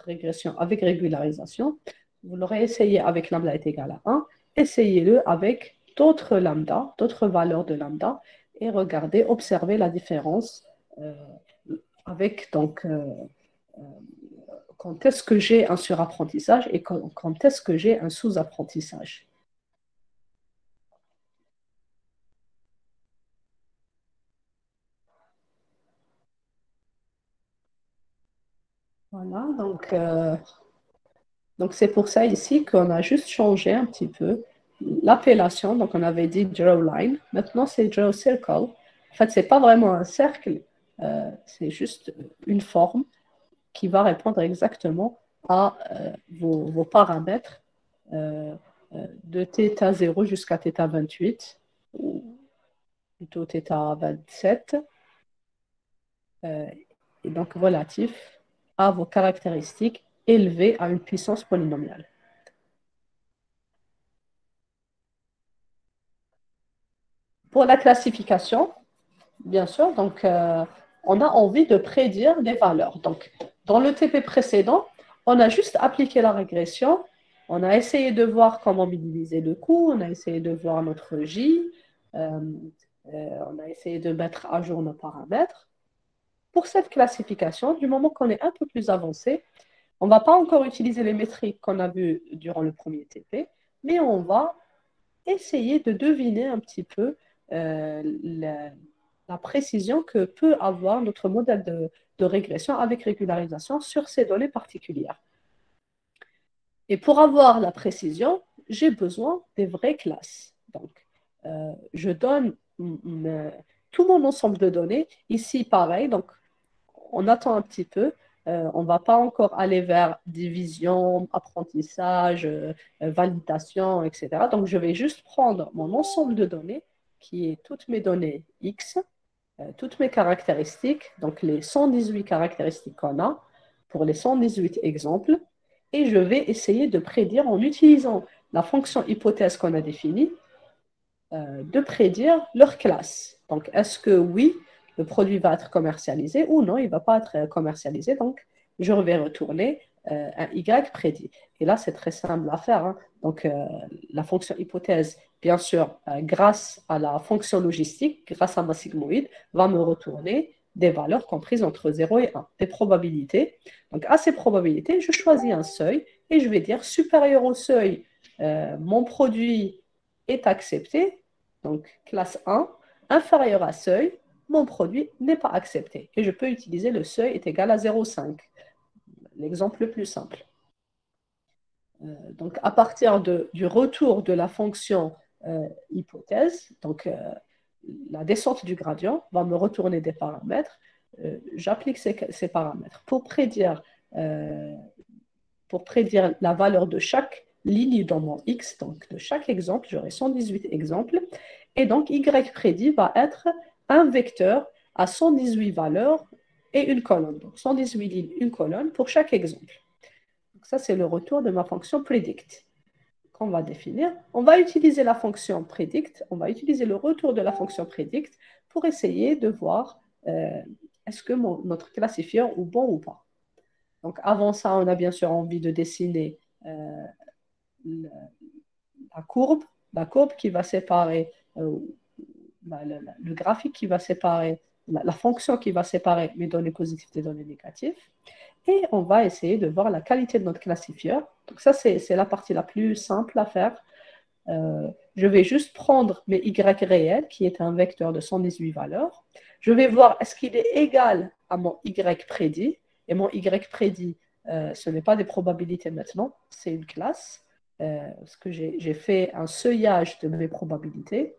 régression avec régularisation, vous l'aurez essayé avec lambda est égal à 1, essayez-le avec d'autres lambda, d'autres valeurs de lambda et regardez, observez la différence avec donc quand est-ce que j'ai un surapprentissage et quand est-ce que j'ai un sous-apprentissage. Voilà, donc c'est pour ça ici qu'on a juste changé un petit peu l'appellation. Donc on avait dit draw line, maintenant c'est draw circle. En fait, ce n'est pas vraiment un cercle, c'est juste une forme qui va répondre exactement à vos paramètres de θ0 jusqu'à θ28, ou plutôt θ27, et donc relatif à vos caractéristiques élevées à une puissance polynomiale. Pour la classification, bien sûr, donc on a envie de prédire des valeurs. Donc, dans le TP précédent, on a juste appliqué la régression, on a essayé de voir comment minimiser le coût, on a essayé de voir notre J, on a essayé de mettre à jour nos paramètres. Pour cette classification, du moment qu'on est un peu plus avancé, on ne va pas encore utiliser les métriques qu'on a vues durant le premier TP, mais on va essayer de deviner un petit peu la précision que peut avoir notre modèle de régression avec régularisation sur ces données particulières. Et pour avoir la précision, j'ai besoin des vraies classes. Donc, je donne tout mon ensemble de données. Ici, pareil, donc on attend un petit peu. On ne va pas encore aller vers division, apprentissage, validation, etc. Donc, je vais juste prendre mon ensemble de données, qui est toutes mes données X, toutes mes caractéristiques, donc les 118 caractéristiques qu'on a pour les 118 exemples, et je vais essayer de prédire en utilisant la fonction hypothèse qu'on a définie, de prédire leur classe. Donc, est-ce que oui, le produit va être commercialisé ou non, il ne va pas être commercialisé. Donc, je vais retourner un Y prédit. Et là, c'est très simple à faire. Hein. Donc, la fonction hypothèse, bien sûr, grâce à la fonction logistique, grâce à ma sigmoïde, va me retourner des valeurs comprises entre 0 et 1, des probabilités. Donc, à ces probabilités, je choisis un seuil et je vais dire supérieur au seuil, mon produit est accepté, donc classe 1, inférieur à seuil, mon produit n'est pas accepté. Et je peux utiliser le seuil est égal à 0,5, l'exemple le plus simple. Donc, à partir du retour de la fonction hypothèse, donc la descente du gradient va me retourner des paramètres. J'applique ces paramètres pour prédire la valeur de chaque ligne dans mon X, donc de chaque exemple, j'aurai 118 exemples, et donc Y prédit va être un vecteur à 118 valeurs et une colonne, donc 118 lignes, une colonne pour chaque exemple. Donc ça, c'est le retour de ma fonction predict qu'on va définir. On va utiliser la fonction predict, on va utiliser le retour de la fonction predict pour essayer de voir est-ce que notre classifieur est bon ou pas. Donc, avant ça, on a bien sûr envie de dessiner la courbe qui va séparer, le graphique qui va séparer, la fonction qui va séparer mes données positives des données négatives. Et on va essayer de voir la qualité de notre classifieur. Donc, ça, c'est la partie la plus simple à faire. Je vais juste prendre mes Y réels, qui est un vecteur de 118 valeurs. Je vais voir est-ce qu'il est égal à mon Y prédit. Et mon Y prédit, ce n'est pas des probabilités maintenant, c'est une classe. Parce que j'ai fait un seuillage de mes probabilités.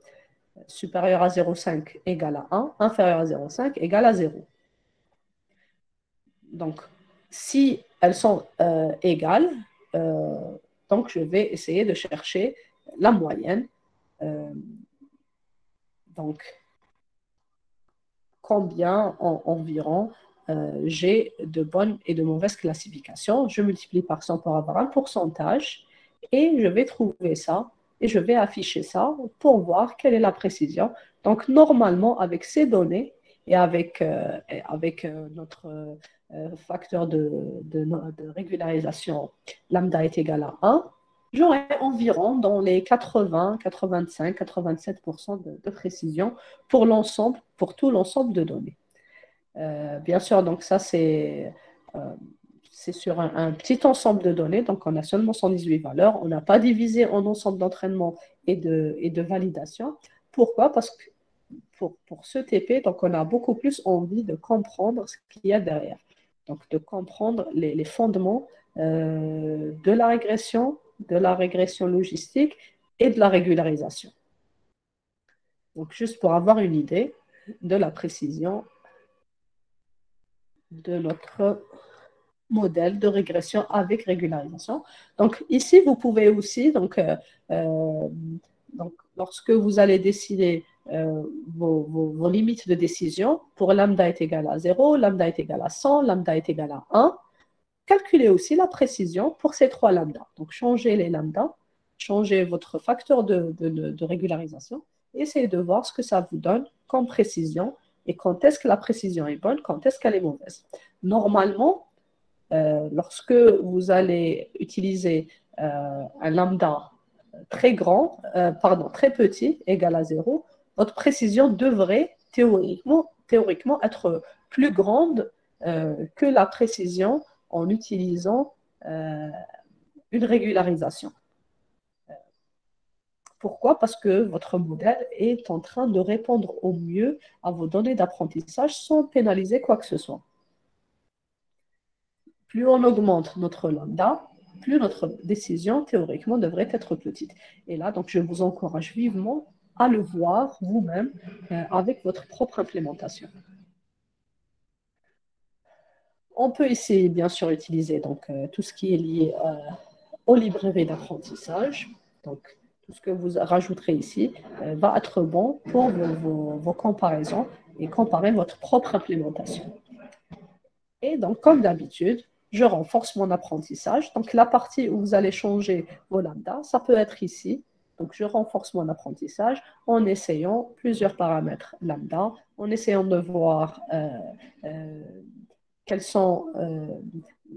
Supérieur à 0,5 égale à 1, inférieur à 0,5 égale à 0. Donc, si elles sont égales, donc je vais essayer de chercher la moyenne. Donc, combien environ j'ai de bonnes et de mauvaises classifications. Je multiplie par 100 pour avoir un pourcentage et je vais trouver ça et je vais afficher ça pour voir quelle est la précision. Donc, normalement, avec ces données et avec notre facteur de régularisation lambda est égal à 1, j'aurai environ dans les 80, 85, 87% de précision pour tout l'ensemble de données. Bien sûr, donc ça, c'est sur un petit ensemble de données, donc on a seulement 118 valeurs, on n'a pas divisé en ensemble d'entraînement et de validation. Pourquoi? Parce que pour ce TP, donc on a beaucoup plus envie de comprendre ce qu'il y a derrière. Donc de comprendre les fondements de la régression logistique et de la régularisation. Donc juste pour avoir une idée de la précision de notre modèle de régression avec régularisation. Donc ici, vous pouvez aussi, donc lorsque vous allez décider vos limites de décision, pour lambda est égal à 0, lambda est égal à 100, lambda est égal à 1, calculez aussi la précision pour ces trois lambdas. Donc changez les lambdas, changez votre facteur de régularisation, et essayez de voir ce que ça vous donne comme précision et quand est-ce que la précision est bonne, quand est-ce qu'elle est mauvaise. Normalement, lorsque vous allez utiliser un lambda très petit, égal à 0, votre précision devrait théoriquement être plus grande que la précision en utilisant une régularisation. Pourquoi? Parce que votre modèle est en train de répondre au mieux à vos données d'apprentissage sans pénaliser quoi que ce soit. Plus on augmente notre lambda, plus notre décision théoriquement devrait être petite. Et là, donc, je vous encourage vivement à le voir vous-même avec votre propre implémentation. On peut ici, bien sûr, utiliser donc, tout ce qui est lié aux librairies d'apprentissage. Donc, tout ce que vous rajouterez ici va être bon pour vos comparaisons et comparer votre propre implémentation. Et donc, comme d'habitude, je renforce mon apprentissage. Donc, la partie où vous allez changer vos lambdas, ça peut être ici. Donc, je renforce mon apprentissage en essayant plusieurs paramètres lambda, en essayant de voir euh, quels sont,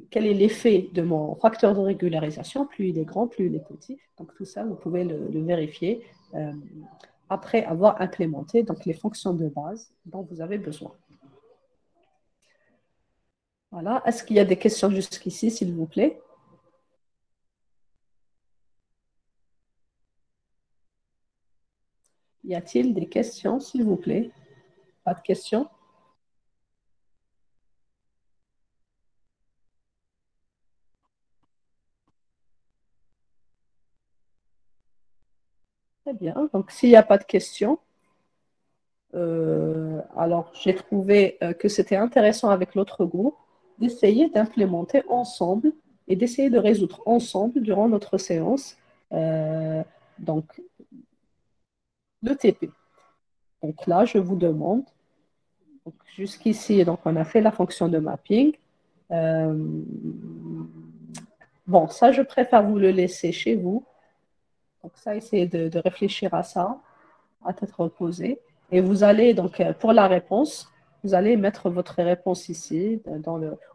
quel est l'effet de mon facteur de régularisation. Plus il est grand, plus il est petit. Donc, tout ça, vous pouvez le vérifier après avoir implémenté donc, les fonctions de base dont vous avez besoin. Voilà. Est-ce qu'il y a des questions jusqu'ici, s'il vous plaît? Y a-t-il des questions, s'il vous plaît? Pas de questions? Très bien. Donc, s'il n'y a pas de questions, alors j'ai trouvé que c'était intéressant avec l'autre groupe d'essayer d'implémenter ensemble et d'essayer de résoudre ensemble durant notre séance donc le TP. Donc là, je vous demande, jusqu'ici, donc on a fait la fonction de mapping. Euh, bon, ça, je préfère vous le laisser chez vous. Donc ça, essayez de réfléchir à ça, à tête reposée. Et vous allez, donc, pour la réponse, vous allez mettre votre réponse ici,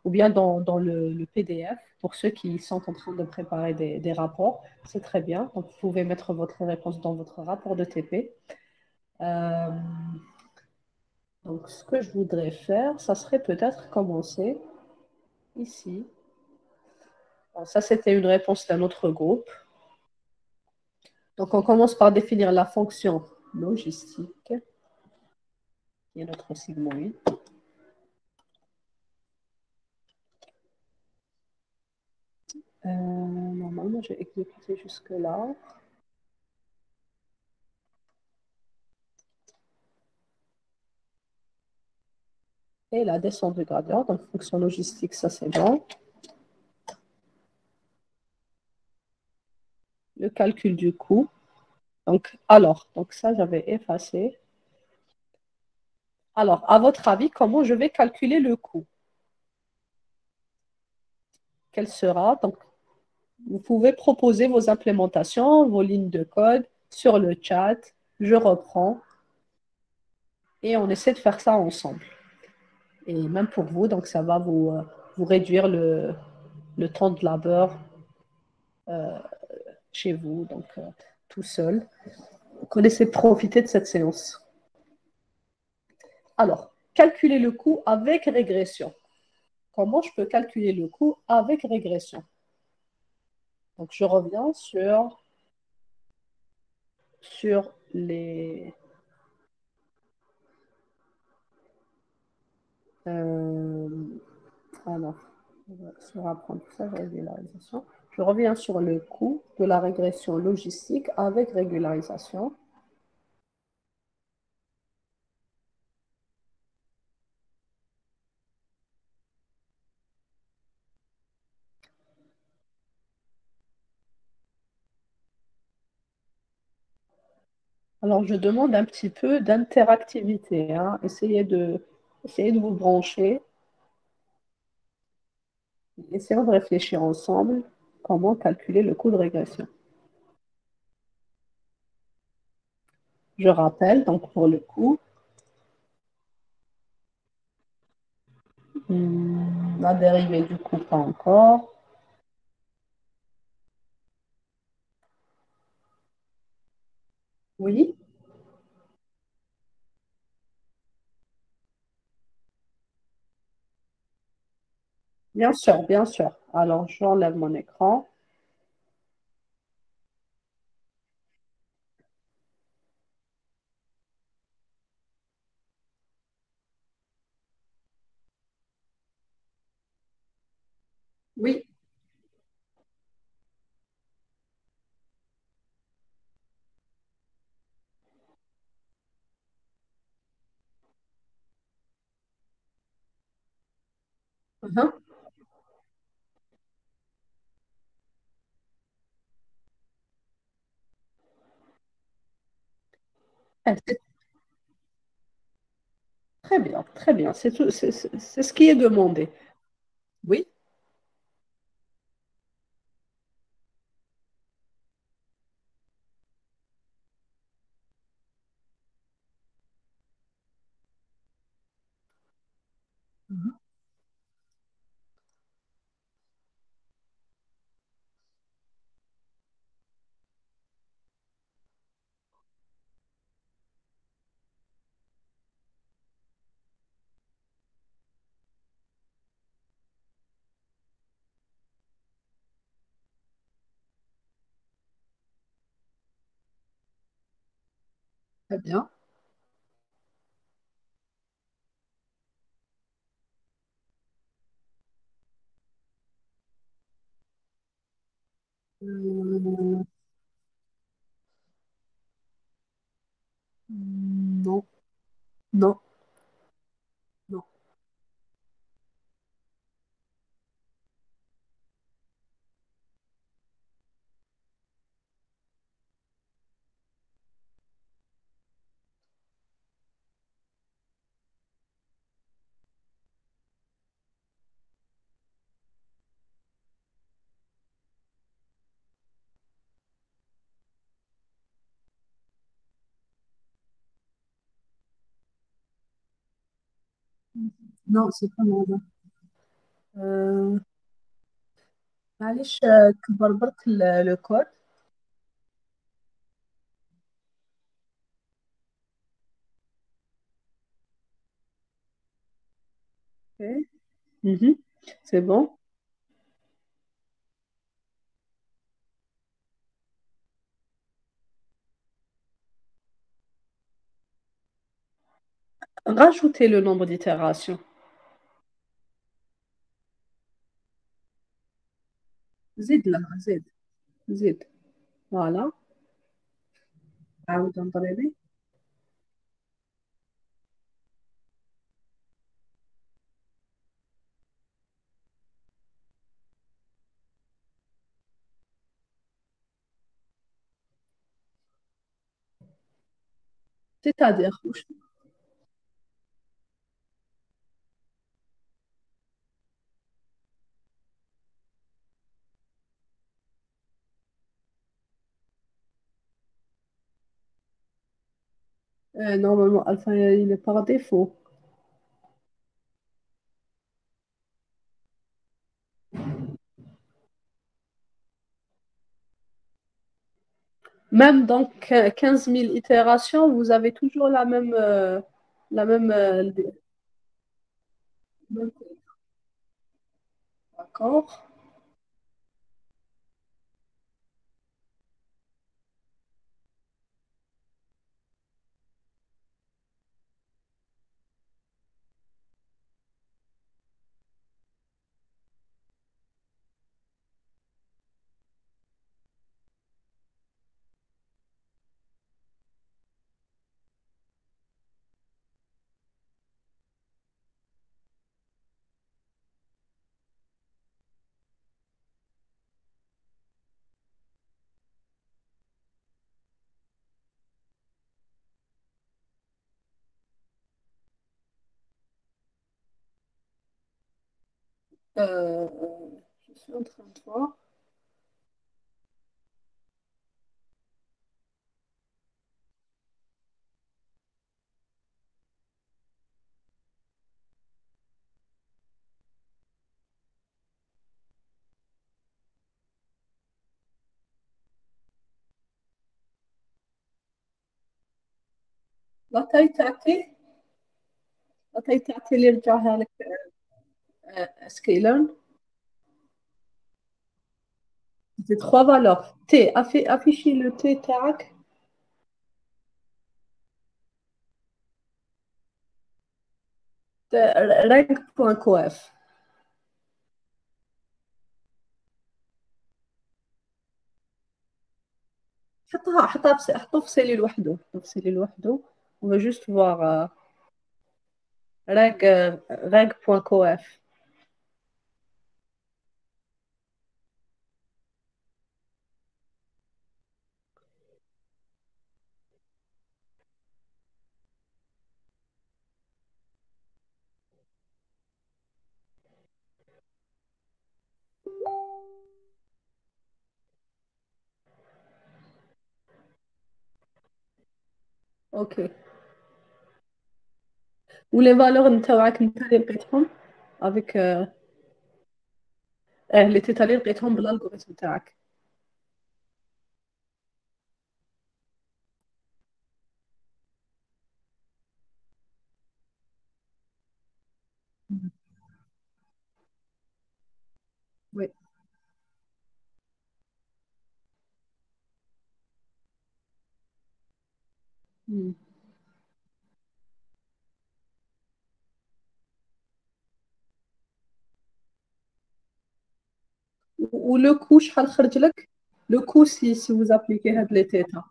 ou bien dans le PDF, pour ceux qui sont en train de préparer des rapports. C'est très bien. Donc, vous pouvez mettre votre réponse dans votre rapport de TP. Donc, ce que je voudrais faire, ça serait peut-être commencer ici. Bon, ça, c'était une réponse d'un autre groupe. Donc, on commence par définir la fonction logistique, qui est notre sigmoïde. Normalement, j'ai exécuté jusque-là. Et la descente du gradient, donc fonction logistique, ça c'est bon. Le calcul du coût. Donc ça j'avais effacé. Alors, à votre avis, comment je vais calculer le coût? Quel sera? Donc, vous pouvez proposer vos implémentations, vos lignes de code sur le chat. Je reprends et on essaie de faire ça ensemble. Et même pour vous, donc ça va vous réduire le temps de labeur chez vous, donc tout seul. Connaissez profiter de cette séance. Alors, calculer le coût avec régression. Comment je peux calculer le coût avec régression? Donc, je reviens sur les... alors, sur apprentissage, régularisation. Je reviens sur le coût de la régression logistique avec régularisation. Alors, je demande un petit peu d'interactivité. Hein. Essayez de vous brancher. Essayons de réfléchir ensemble comment calculer le coût de régression. Je rappelle, donc pour le coût, la dérivée du coût, pas encore. Oui, bien sûr, bien sûr. Alors, j'enlève mon écran. Hein. C'est très bien, très bien. C'est tout, c'est ce qui est demandé. Oui. Mhm. Très bien. Euh, non, non, non. Non, c'est pas moi. Euh, معلش كبر برك لو كود. Ok. Mhm. C'est bon. Rajoutez le nombre d'itérations. زد لها زد. زد. Voilà. عاود نضربي. C'est-à-dire, normalement, Alpha, il est par défaut. Même dans 15 000 itérations, vous avez toujours la même, d'accord. Euh, je suis en train de voir. La taille تاعتي la taille تاعتي اللي رجعها لك scalar. C'est trois valeurs. T, affichez le T تاعك. rank.coef. حطه في سيلي لوحده. حطه في سيلي لوحده. On va juste voir rank.coef. اوكي. ولي فالور نتاوعك انت اللي لقيتهم افيك لي تيتا اللي لقيتهم بالالغوريثم تاعك. وي. مم. ولو كو شحال خرج لك؟ لو كو سي vous appliquez هاد لي تيتا.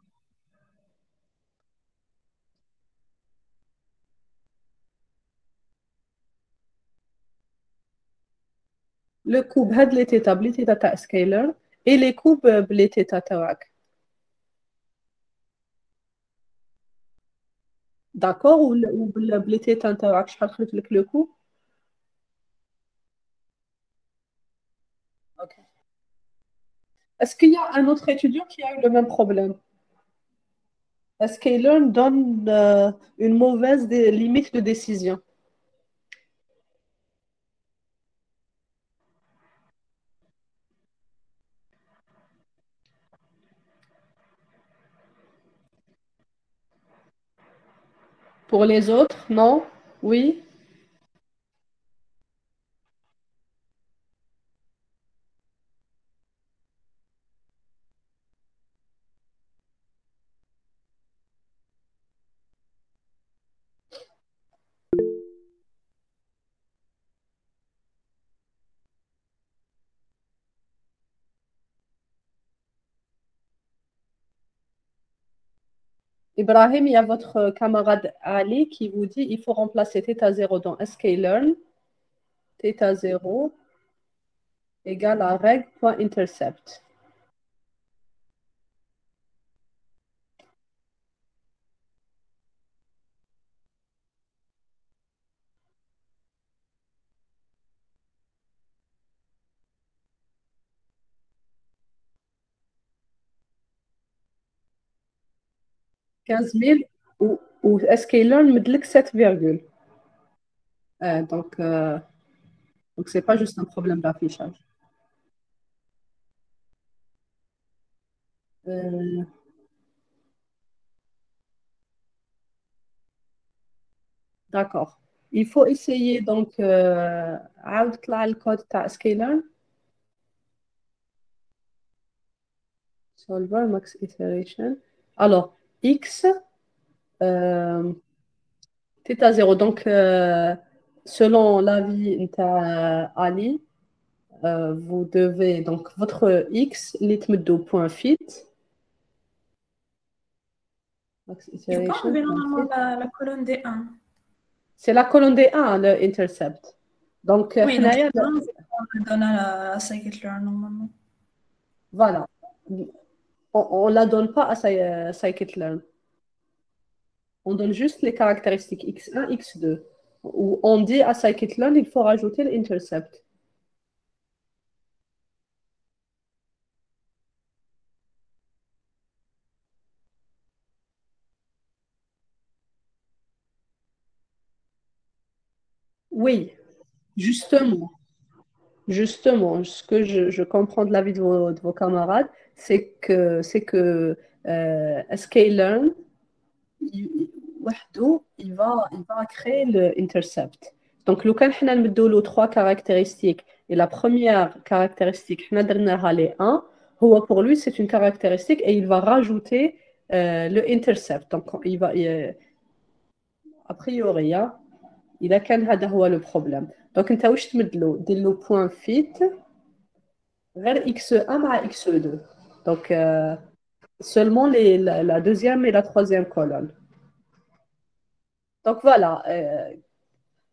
لو كو بهاد لي تيتا بلي تيتا تاع سكيلر اي لي كو بلي تيتا تاعك. داكور. وبلي تيتا تاعك شحال خرج لك لو كو؟ اوكي. Est-ce qu'il y a un autre étudiant qui a eu le même problème? Scaler donne une mauvaise limite de décision. Pour les autres, non? Oui? 'Ibrahim, il y a votre camarade Ali qui vous dit il faut remplacer θ 0 dans sklearn, θ 0 égale à reg.intercept. Quinze mille ou sklearn me dit que 7 virgule. Donc c'est pas juste un problème d'affichage. Euh, d'accord. Il faut essayer donc عاود le code تاع sklearn. Solver max iteration. Alors, x euh, θ 0. Donc, selon l'avis de Ali, vous devez, donc, votre x, l'itmdo point fit, max Je peux iteration, enlever point normalement fit. la colonne des 1. C'est la colonne des 1, le intercept. Donc, Oui, donc حنايا on le donne à la scikit-learn normalement. voilà. On ne la donne pas à scikit-learn. On donne juste les caractéristiques x1, x2. Où on dit à scikit-learn, il faut rajouter l'intercept. Oui, justement. Justement, ce que je comprends de l'avis de vos camarades, c'est que sklearn, وحده, il va créer l'intercept. Donc, لو كان حنا نمدوا له trois caractéristiques et la première caractéristique حنا درناها les 1, هو pour lui c'est une caractéristique et il va rajouter le intercept. Donc, a priori, hein, il a كان هذا هو le problème. Donc, انت واش تمد له؟ دير له point fit غير x1 مع x2. Donc, seulement la deuxième et la troisième colonne. Donc, voilà,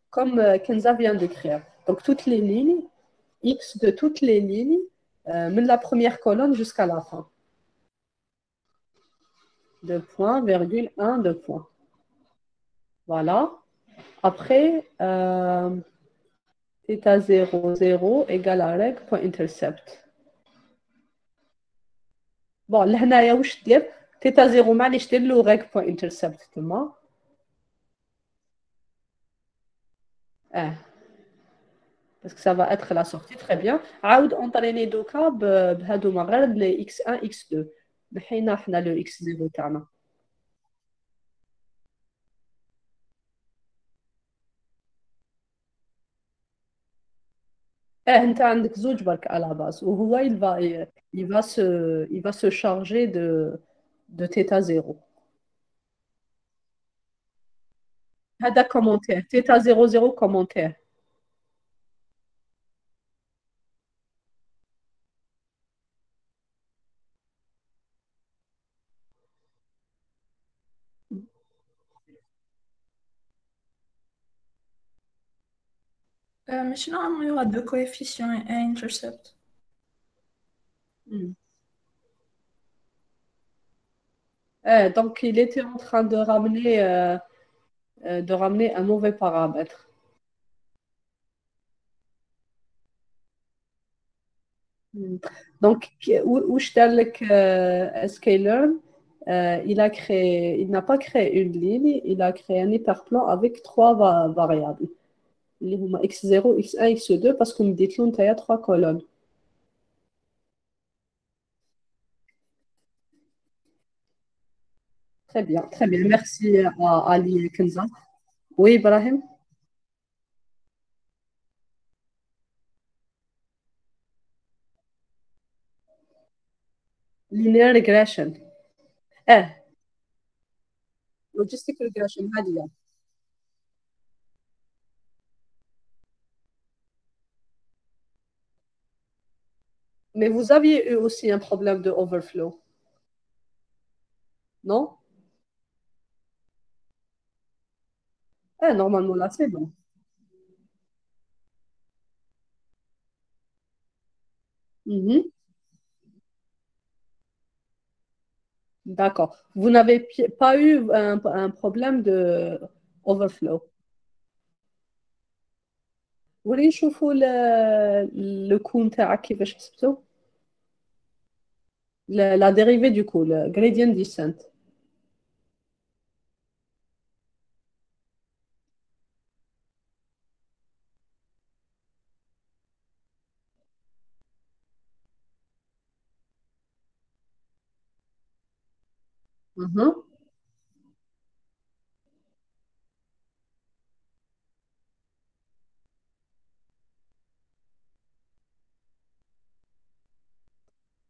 comme Kenza vient d'écrire. Donc, toutes les lignes, x de toutes les lignes, de la première colonne jusqu'à la fin. 2 points, virgule, 1, 2 points. Voilà. Après, θ 0, 0 égale à reg.intercept. Bon, لهنايا واش دير؟ Theta 0 معليش دير له reg.intercept تما. Parce que ça va être la sortie très bien. عاود انطريني دوكا بهادوما غير لي x1 x2. نحينا حنا لو x0 تاعنا. انت عندك زوج برك على باز وهو il va se charger de θ 0. هذا كومونتير θ 0 0 كومونتير. Mais sinon, il y aura deux coefficients et un intercept. Donc il était en train de ramener un mauvais paramètre. Donc, وش دار لك sklearn, il n'a pas créé une ligne, il a créé un hyperplan avec trois variables. اللي هما x0, x1, x2 parce que مديت له نتايا 3 colonnes. Très bien. Merci à Ali Kenza. Oui, Ibrahim. Linear regression. Eh, logistic regression, هذه. Mais vous aviez eu aussi un problème de overflow, non? Normalement, là, c'est bon. Mhm. D'accord. Vous n'avez pas eu un problème de overflow. ولي نشوفوا le coût نتاعك كيفاش حسبته. La dérivée du coût, le gradient descent. Mhm.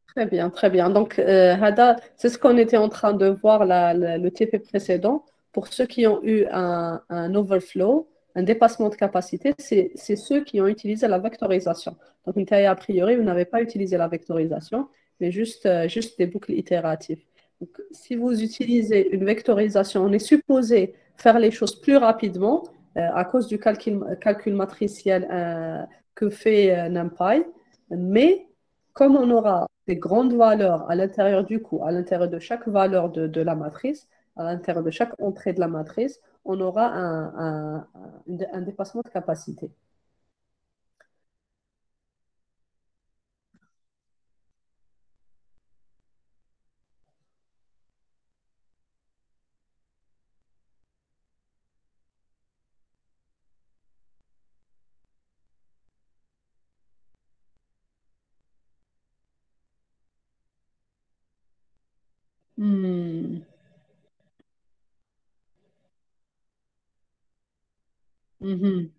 Très bien, très bien. Donc, Hada, c'est ce qu'on était en train de voir le TP précédent. Pour ceux qui ont eu un overflow, un dépassement de capacité, c'est ceux qui ont utilisé la vectorisation. Donc, a priori, vous n'avez pas utilisé la vectorisation, mais juste des boucles itératives. Donc, si vous utilisez une vectorisation, on est supposé faire les choses plus rapidement à cause du calcul matriciel que fait NumPy, mais comme on aura des grandes valeurs à l'intérieur du coup, à l'intérieur de chaque valeur de la matrice, à l'intérieur de chaque entrée de la matrice, on aura un dépassement de capacité. Hmm. Mhm.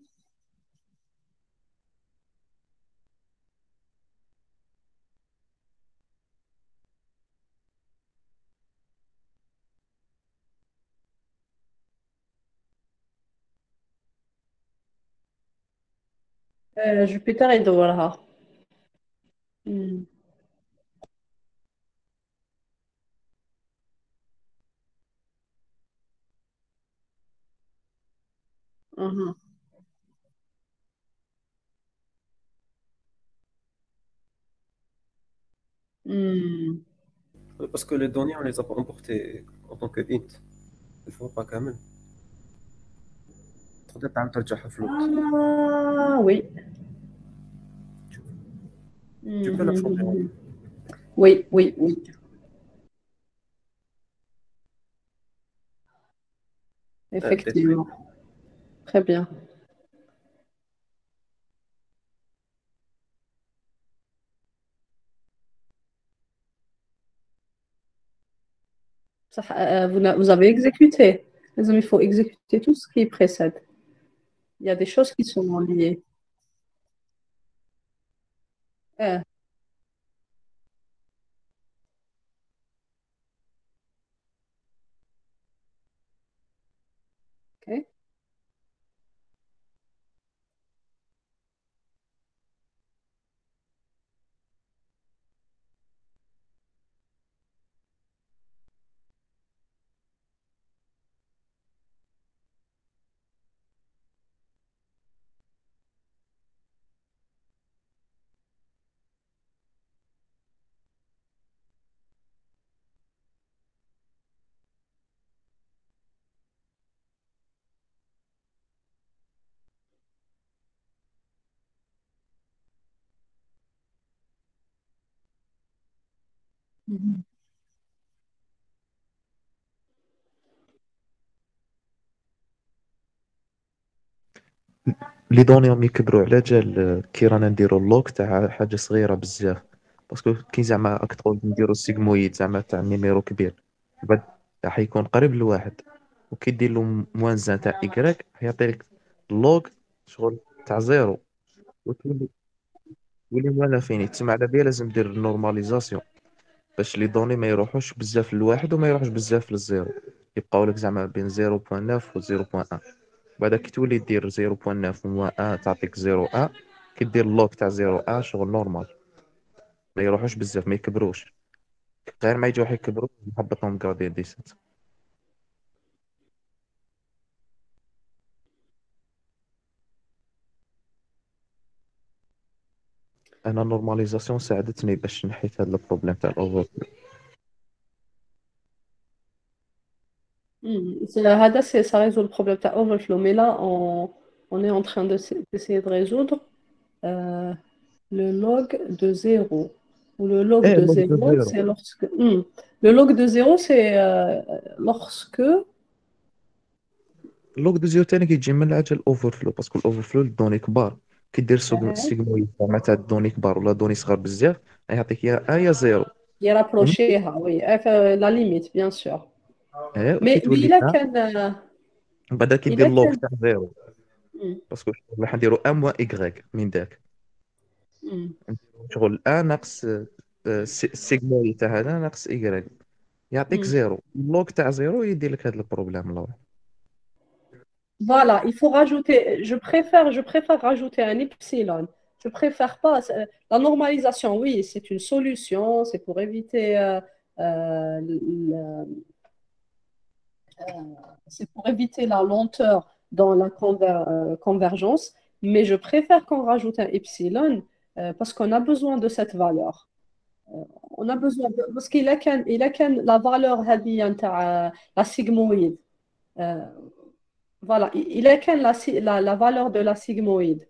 Jupiter يدورها. Hmm. Mhm. Hmm. Parce que les données, on les a pas emportées en tant que int. Il faut pas quand même. تقدر تعمل ترجعها float. Ah oui. Tu peux la changer en Oui, oui, oui. Effectivement. Très bien. Vous avez exécuté. Les amis, il faut exécuter tout ce qui précède. Il y a des choses qui sont liées. Ah, ok. Mhm. لي دوني راهم يكبروا على جال كي رانا نديرو اللوك تاع حاجه صغيره بزاف، باسكو كي زعما راك تقول نديرو السيغمويد زعما تاع نيميرو كبير، بعد راح يكون قريب لواحد، وكي دير له موان تاع إيكغيك يعطي لك اللوغ شغل تاع زيرو، وتولي موان فيني. تسمى على بها لازم دير نورماليزاسيون باش لي دوني ما يروحوش بزاف للواحد وما يروحوش بزاف للزيرو، يبقاو لك زعما بين 0.9 و 0.1. بعد كي تولي دير 0.9 و 1 تعطيك 0.1. كي دير اللوك تاع 0.1 شغل نورمال، ما يروحوش بزاف ما يكبروش، غير ما يجوا يكبروا نهبطهم كارديا ديسنت. انا نورماليزاسيون ساعدتني باش نحيت هذا البروبليم تاع الاوفر. Ça résout le problème de overflow. Mais là, on est en train d'essayer de résoudre euh, le log de zéro. Ou le log ايه de اللوك دو zéro, زيرو. c'est lorsque. Le log de zéro, c'est lorsque. اللوك دو زيرو تاني كيجي من العجل الاوفر فلو، باسكو الاوفر فلو الدوني كبار، كي دير سيغمويد زعما تاع الدوني كبار ولا دوني صغار بزاف يعطيك يا زيرو. Il rapproché, oui, la limite, bien sûr. ايه وكي Mais تولي il a ان qu'un. بعد كي Il دير a اللوك qu'un. تاع زيرو، Hmm, باسكو راح نديرو ان موان ايكغيك من داك، hmm, نديرو شغل ان ناقص سيغمويد تاع هذا ناقص ايكغيك يعطيك hmm. زيرو. اللوك تاع زيرو يدير لك هذا البروبليم الله. Voilà, il faut rajouter. Je préfère rajouter un epsilon. Je préfère pas. La normalisation, oui, c'est une solution. C'est pour éviter. C'est pour éviter la lenteur dans la convergence. Mais je préfère qu'on rajoute un epsilon parce qu'on a besoin de cette valeur. On a besoin parce qu'il a qu'un la valeur هذه نتاع la sigmoïde. Euh, voilà, il a qu'un la valeur de la sigmoïde.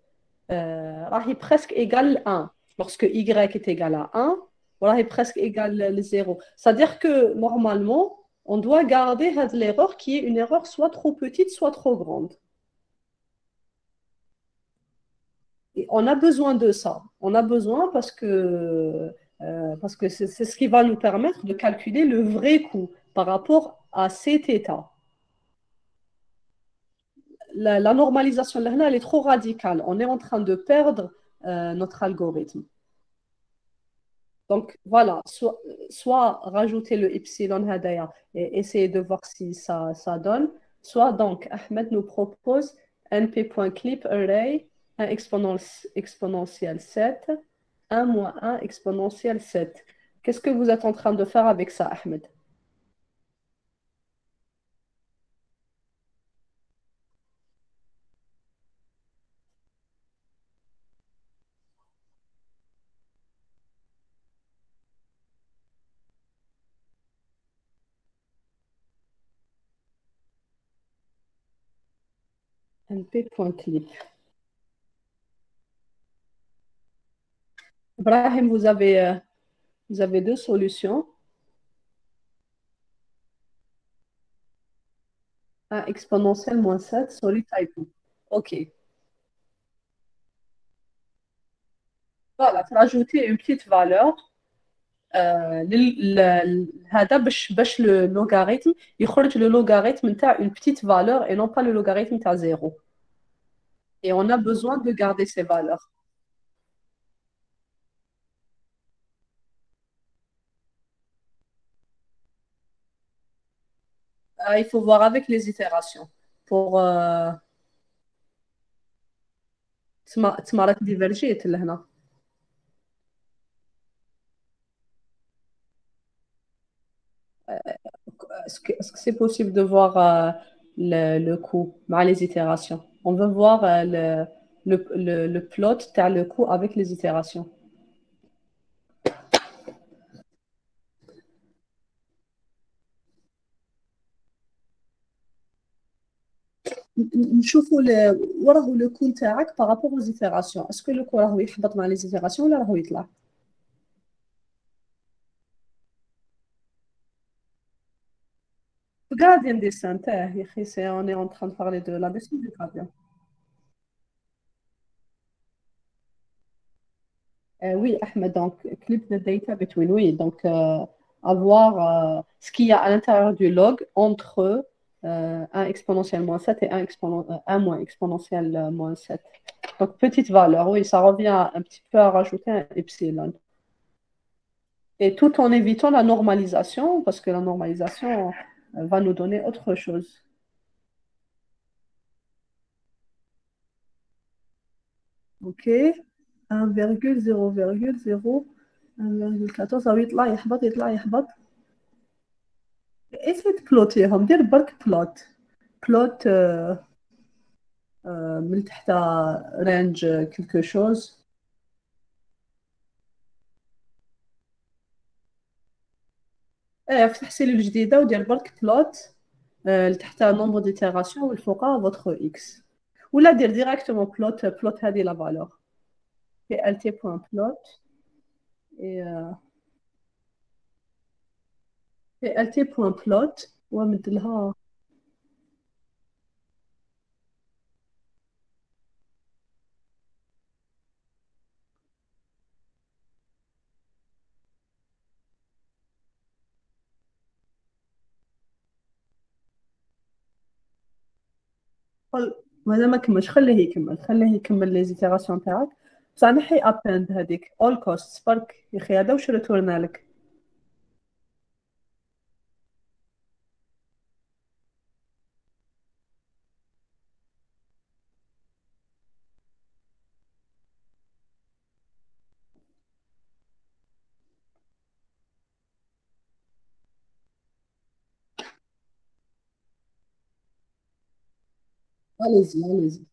راهي presque égale 1. Lorsque y est égal à 1, راهي presque égal à 0. C'est-à-dire que normalement, on doit garder l'erreur qui est une erreur soit trop petite, soit trop grande. Et on a besoin de ça. On a besoin parce que c'est ce qui va nous permettre de calculer le vrai coût par rapport à cet état. La normalisation, là, elle est trop radicale. On est en train de perdre notre algorithme. Donc voilà, soit rajouter le epsilon hadaya et essayer de voir si ça donne, soit donc Ahmed nous propose np.clip array 1 exponentielle 7, 1 moins 1 exponentielle 7. Qu'est-ce que vous êtes en train de faire avec ça, Ahmed? np.clip. Ibrahim, vous avez deux solutions. 1 exponentielle moins 7, sorry, typo. OK. Voilà, rajouter une petite valeur. هذا باش le logarithme يخرج le logarithme نتاع une petite valeur et non pas le logarithme نتاع 0. Et on a besoin de garder ces valeurs. Il faut voir avec les itérations. Pour تسمى راك ديفرجيت لهنا. Est-ce que c'est possible de voir le coût مع les itérations? On veut voir le plot تاع le coût avec les itérations. نشوفوا وراه لو كو تاعك بارابور aux itérations. Est-ce que le coût راهو يحبط مع les itérations ولا راهو يطلع؟ Gradient descent, يا أخي, on est en train de parler de la descente du gradient. Oui, Ahmed, donc, clip the data between, oui, donc, avoir ce qu'il y a à l'intérieur du log entre 1 exponentielle moins 7 et 1 moins exponentielle moins 7. Donc, petite valeur, oui, ça revient un petit peu à rajouter un epsilon. Et tout en évitant la normalisation, parce que la normalisation va nous donner autre chose. OK. 1,0,0 1,14 أو يطلع يحبط يطلع يحبط. essaye de بلوتيهم دير برك بلوت من تحت رانج كيلكو شوز. افتح سيلول جديدة ودير برك بلوت لتحت نومبر ديتيراسيون والفوقها فوتر اكس. ولا دير ديريكتومون بلوت هذه لا فالور في ال تي بوان بلوت في ال تي بوان بلوت ومد لها ماذا ما كملش. خليه يكمل لي زيتيراسيون تاعك. بصح نحي اباند هذيك اول كوست برك يا اخي. هذا واش ريتورنا لك؟ allez-y allez-y.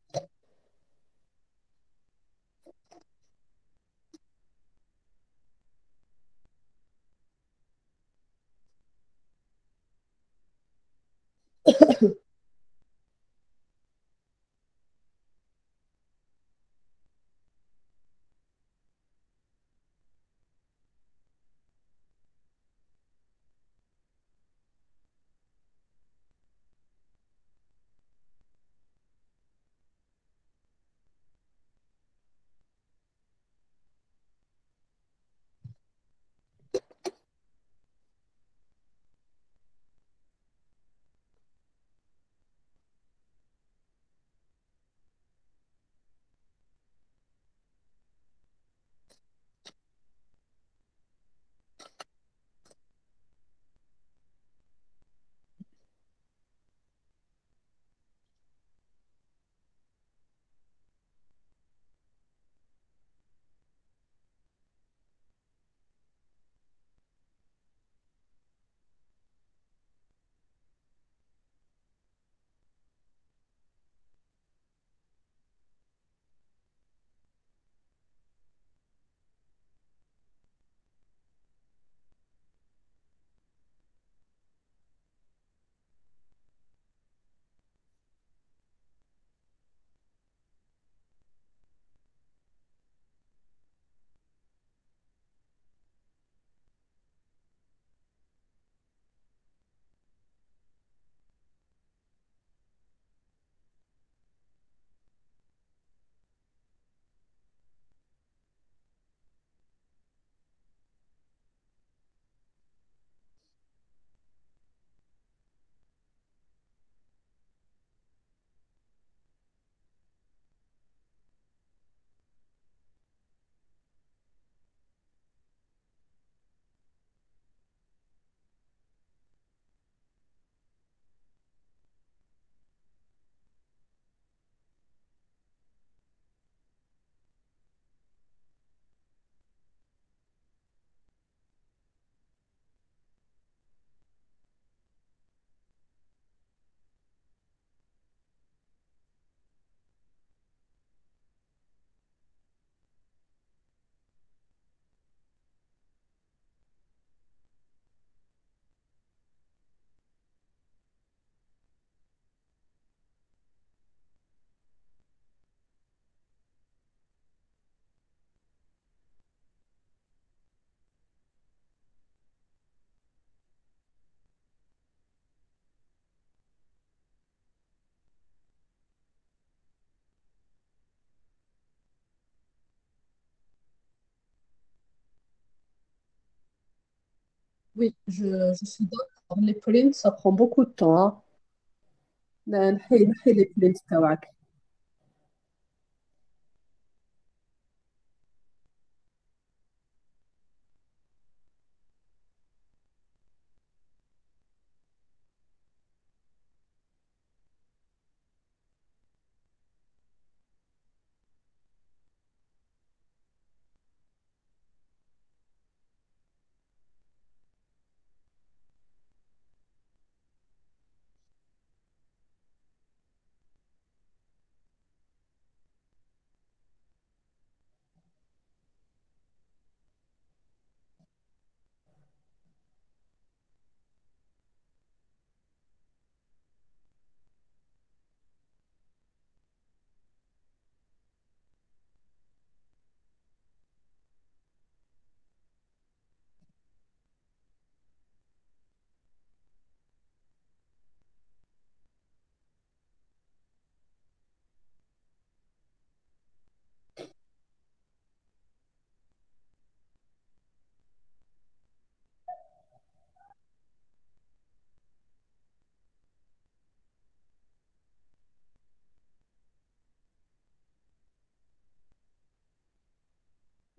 Oui, je suis d'accord. Les prints, ça prend beaucoup de temps. Hein. نحي les prints تاعك.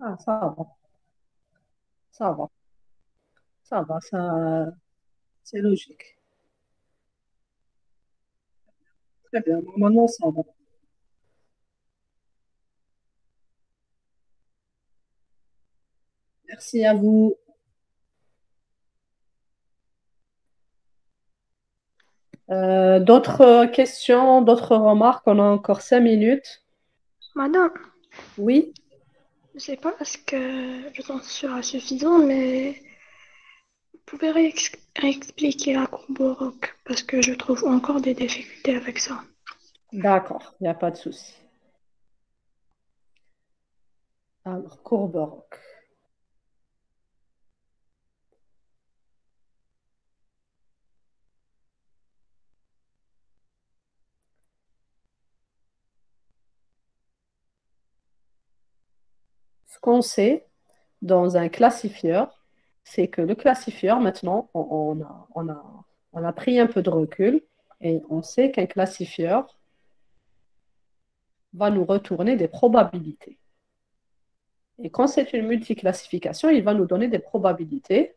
Ah, ça va, ça, c'est logique. Très bien, normalement, ça va. Merci à vous. D'autres questions, d'autres remarques? On a encore 5 minutes. Madame, Oui, je ne sais pas est-ce que le temps sera suffisant, mais vous pouvez réexpliquer la courbe au roc parce que je trouve encore des difficultés avec ça. d'accord, il n'y a pas de souci. Alors, courbe rock. Ce qu'on sait dans un classifieur, c'est que le classifieur, maintenant, on a pris un peu de recul et on sait qu'un classifieur va nous retourner des probabilités. Et quand c'est une multiclassification, il va nous donner des probabilités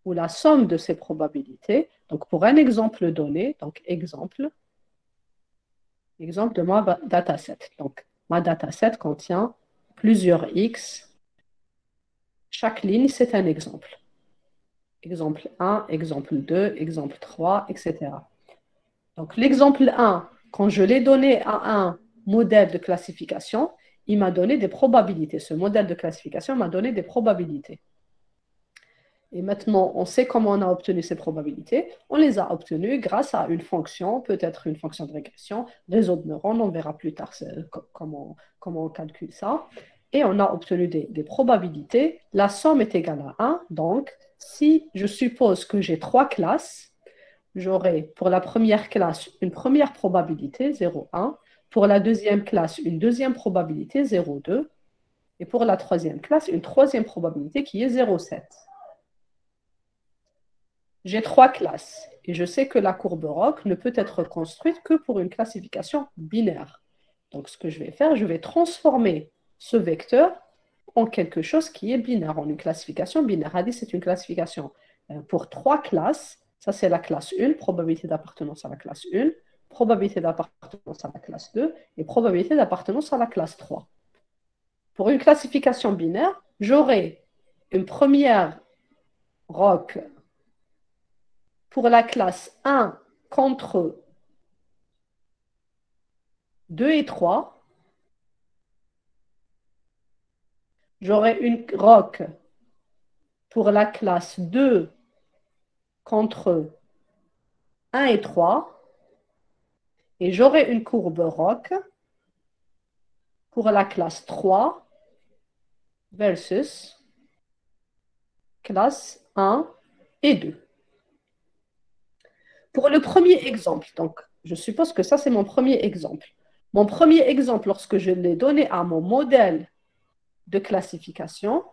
ou la somme de ces probabilités. Donc, pour un exemple donné, donc exemple de ma dataset. Donc, ma dataset contient plusieurs X. Chaque ligne, c'est un exemple. Exemple 1, exemple 2, exemple 3, etc. Donc, l'exemple 1, quand je l'ai donné à un modèle de classification, il m'a donné des probabilités. Ce modèle de classification m'a donné des probabilités. Et maintenant, on sait comment on a obtenu ces probabilités. On les a obtenues grâce à une fonction, peut-être une fonction de régression, réseau de neurones. On verra plus tard comment on calcule ça. Et on a obtenu des probabilités. La somme est égale à 1. Donc, si je suppose que j'ai 3 classes, j'aurai pour la première classe une première probabilité, 0,1. Pour la deuxième classe, une deuxième probabilité, 0,2. Et pour la troisième classe, une troisième probabilité qui est 0,7. J'ai 3 classes et je sais que la courbe ROC ne peut être construite que pour une classification binaire. Donc, ce que je vais faire, je vais transformer ce vecteur en quelque chose qui est binaire, en une classification binaire. Hadi, c'est une classification pour 3 classes. Ça, c'est la classe 1, probabilité d'appartenance à la classe 1, probabilité d'appartenance à la classe 2 et probabilité d'appartenance à la classe 3. Pour une classification binaire, j'aurai une première ROC pour la classe 1 contre 2 et 3, j'aurai une ROC pour la classe 2 contre 1 et 3, et j'aurai une courbe ROC pour la classe 3 versus classe 1 et 2. Pour le premier exemple, donc je suppose que ça c'est mon premier exemple. Mon premier exemple, lorsque je l'ai donné à mon modèle de classification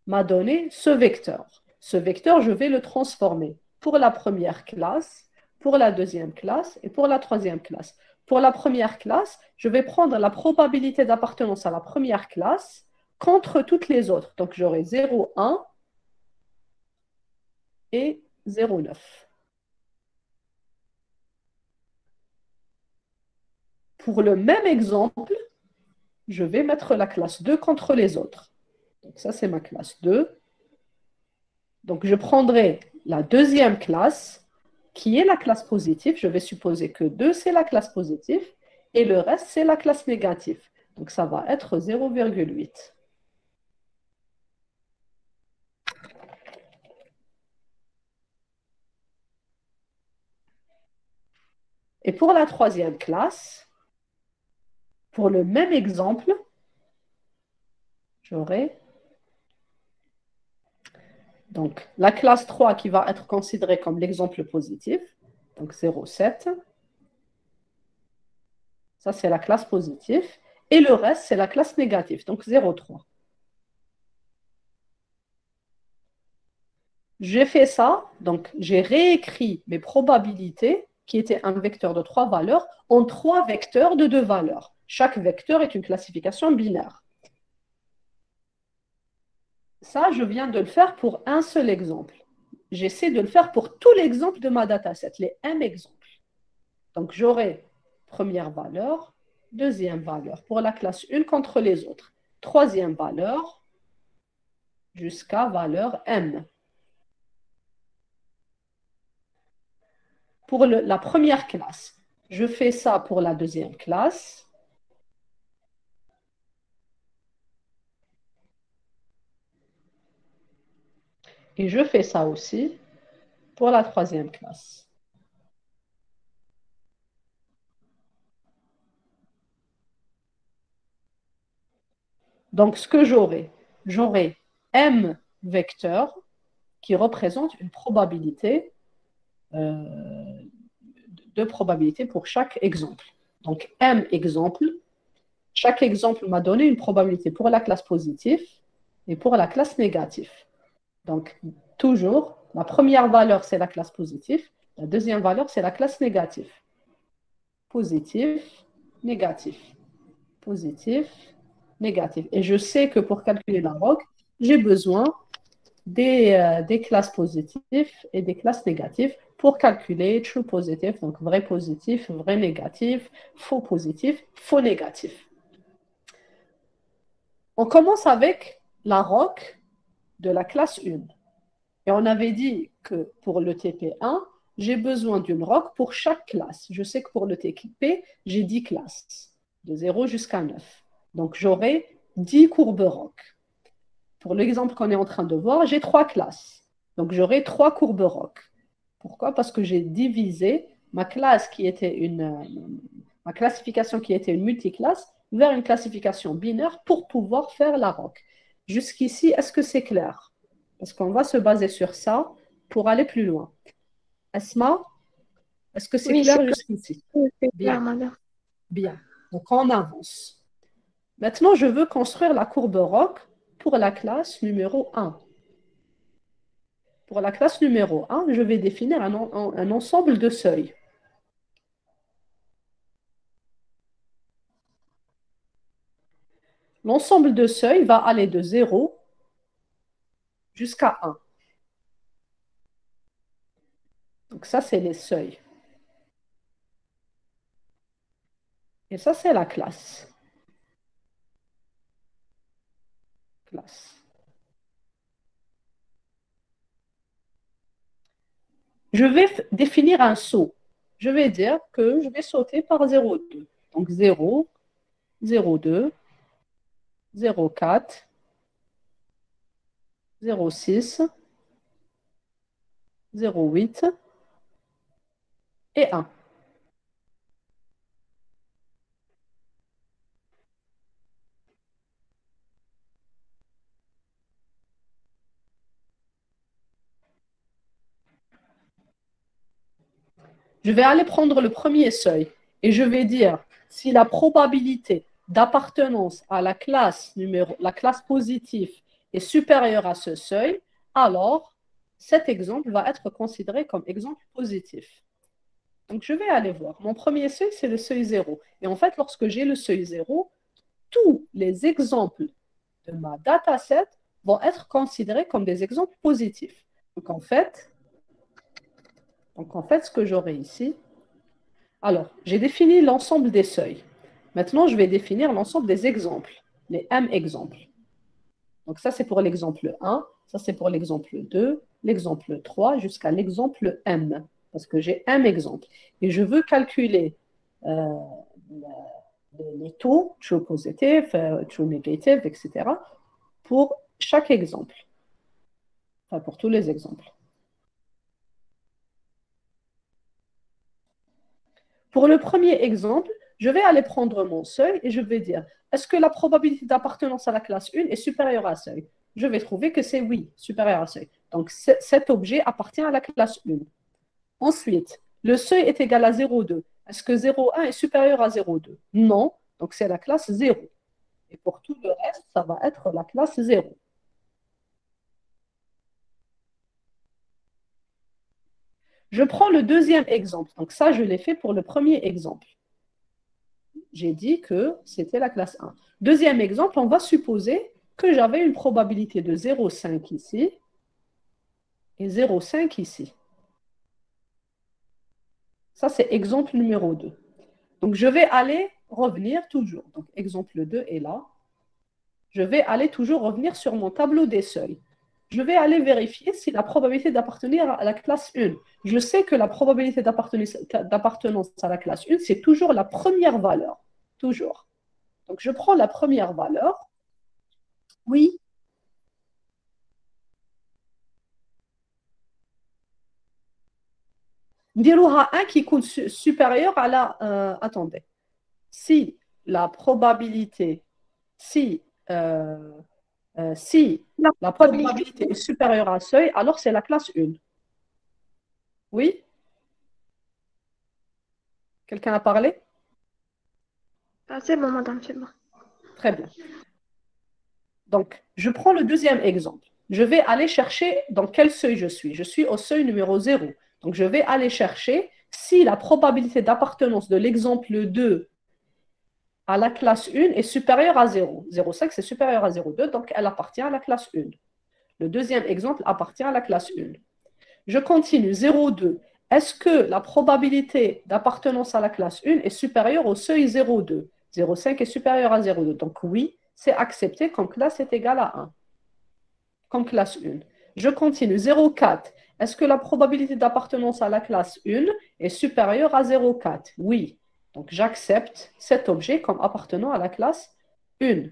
m'a donné ce vecteur. Ce vecteur, je vais le transformer pour la première classe, pour la deuxième classe et pour la troisième classe. Pour la première classe, je vais prendre la probabilité d'appartenance à la première classe contre toutes les autres. Donc, j'aurai 0,1 et 0,9. Pour le même exemple, je vais mettre la classe 2 contre les autres. Donc, ça, c'est ma classe 2. Donc, je prendrai la deuxième classe, qui est la classe positive. Je vais supposer que 2, c'est la classe positive, et le reste, c'est la classe négative. Donc, ça va être 0,8. Et pour la troisième classe, pour le même exemple, j'aurai donc la classe 3 qui va être considérée comme l'exemple positif, donc 0,7. Ça, c'est la classe positive. Et le reste, c'est la classe négative, donc 0,3. J'ai fait ça, donc j'ai réécrit mes probabilités, qui étaient un vecteur de 3 valeurs, en 3 vecteurs de 2 valeurs. Chaque vecteur est une classification binaire. Ça, je viens de le faire pour un seul exemple. J'essaie de le faire pour tout l'exemple de ma dataset, les M exemples. Donc, j'aurai première valeur, deuxième valeur pour la classe 1 contre les autres. Troisième valeur jusqu'à valeur M. Pour la première classe, je fais ça pour la deuxième classe. Et je fais ça aussi pour la troisième classe. Donc, ce que j'aurai M vecteurs qui représentent une probabilité de probabilité pour chaque exemple. Donc, M exemple, chaque exemple m'a donné une probabilité pour la classe positive et pour la classe négative. Donc, toujours, la première valeur, c'est la classe positive. La deuxième valeur, c'est la classe négative. Positif, négatif. Positif, négatif. Et je sais que pour calculer la ROC, j'ai besoin des classes positives et des classes négatives pour calculer true positif, donc vrai positif, vrai négatif, faux positif, faux négatif. On commence avec la ROC de la classe 1. Et on avait dit que pour le TP1, j'ai besoin d'une ROC pour chaque classe. Je sais que pour le TP, j'ai 10 classes, de 0 jusqu'à 9. Donc, j'aurai 10 courbes ROC. Pour l'exemple qu'on est en train de voir, j'ai 3 classes. Donc, j'aurai 3 courbes ROC. Pourquoi? Parce que j'ai divisé ma classe qui était ma classification qui était une multiclasse vers une classification binaire pour pouvoir faire la ROC. Jusqu'ici, est-ce que c'est clair? Parce qu'on va se baser sur ça pour aller plus loin. Asma, est-ce que c'est clair jusqu'ici? C'est clair, madame. Bien. Donc, on avance. Maintenant, je veux construire la courbe ROC pour la classe numéro 1. Pour la classe numéro 1, je vais définir un ensemble de seuils. L'ensemble de seuils va aller de 0 jusqu'à 1. Donc ça, c'est les seuils. Et ça, c'est la classe. Je vais définir un saut. Je vais dire que je vais sauter par 0,2. Donc 0, 0,2, 0,4, 0,6, 0,8 et 1. Je vais aller prendre le premier seuil et je vais dire si la probabilité d'appartenance à la classe positive est supérieure à ce seuil, alors cet exemple va être considéré comme exemple positif. Donc, je vais aller voir. Mon premier seuil, c'est le seuil 0. Et en fait, lorsque j'ai le seuil 0, tous les exemples de ma dataset vont être considérés comme des exemples positifs. Donc, en fait, ce que j'aurai ici, alors, j'ai défini l'ensemble des seuils. Maintenant, je vais définir l'ensemble des exemples, les M exemples. Donc, ça, c'est pour l'exemple 1, ça, c'est pour l'exemple 2, l'exemple 3, jusqu'à l'exemple M, parce que j'ai M exemples. Et je veux calculer les taux, true positive, true negative, etc., pour chaque exemple, enfin, pour tous les exemples. Pour le premier exemple, je vais aller prendre mon seuil et je vais dire, est-ce que la probabilité d'appartenance à la classe 1 est supérieure à seuil? Je vais trouver que c'est oui, supérieur à seuil. Donc, cet objet appartient à la classe 1. Ensuite, le seuil est égal à 0,2. Est-ce que 0,1 est supérieur à 0,2? Non, donc c'est la classe 0. Et pour tout le reste, ça va être la classe 0. Je prends le deuxième exemple. Donc ça, je l'ai fait pour le premier exemple. J'ai dit que c'était la classe 1. Deuxième exemple, on va supposer que j'avais une probabilité de 0,5 ici et 0,5 ici. Ça, c'est exemple numéro 2. Donc, je vais aller revenir toujours. Donc, exemple 2 est là. Je vais aller toujours revenir sur mon tableau des seuils. Je vais aller vérifier si la probabilité d'appartenir à la classe 1. Je sais que la probabilité d'appartenance à la classe 1, c'est toujours la première valeur. Toujours. Donc, je prends la première valeur. Oui. Ndirouha 1 qui coûte supérieur à la... attendez. Si la probabilité... Si la probabilité est supérieure à un seuil, alors c'est la classe 1. Oui? Quelqu'un a parlé? Ah, c'est bon, madame, c'est bon. Très bien. Donc, je prends le deuxième exemple. Je vais aller chercher dans quel seuil je suis. Je suis au seuil numéro 0. Donc, je vais aller chercher si la probabilité d'appartenance de l'exemple 2 à la classe 1 est supérieure à 0. 0,5, c'est supérieur à 0,2, donc elle appartient à la classe 1. Le deuxième exemple appartient à la classe 1. Je continue. 0,2. Est-ce que la probabilité d'appartenance à la classe 1 est supérieure au seuil 0,2? 0,5 est supérieur à 0,2. Donc oui, c'est accepté comme classe est égale à 1. Comme classe 1. Je continue. 0,4. Est-ce que la probabilité d'appartenance à la classe 1 est supérieure à 0,4? Oui. Donc j'accepte cet objet comme appartenant à la classe 1.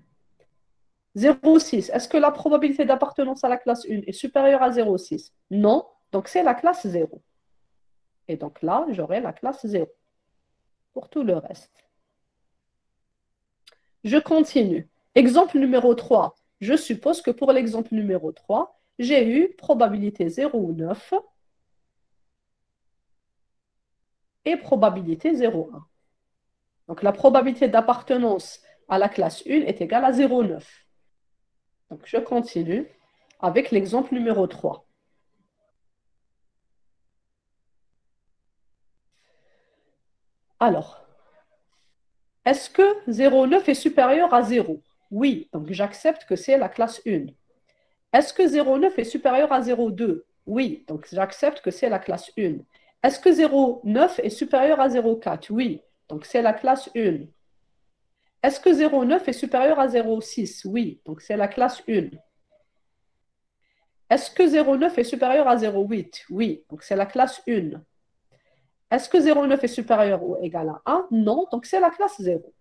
0,6. Est-ce que la probabilité d'appartenance à la classe 1 est supérieure à 0,6? Non. Donc c'est la classe 0. Et donc là, j'aurai la classe 0 pour tout le reste. Je continue. Exemple numéro 3. Je suppose que pour l'exemple numéro 3, j'ai eu probabilité 0,9 et probabilité 0,1. Donc la probabilité d'appartenance à la classe 1 est égale à 0,9. Donc je continue avec l'exemple numéro 3. Alors, est-ce que 0,9 est supérieur à 0? Oui, donc j'accepte que c'est la classe 1. Est-ce que 0,9 est supérieur à 0,2? Oui, donc j'accepte que c'est la classe 1. Est-ce que 0,9 est supérieur à 0,4? Oui, donc c'est la classe 1. Est-ce que 0,9 est supérieur à 0,6? Oui, donc c'est la classe 1. Est-ce que 0,9 est supérieur à 0,8? Oui, donc c'est la classe 1. Est-ce que 0,9 est supérieur ou égal à 1? Non, donc c'est la classe 0.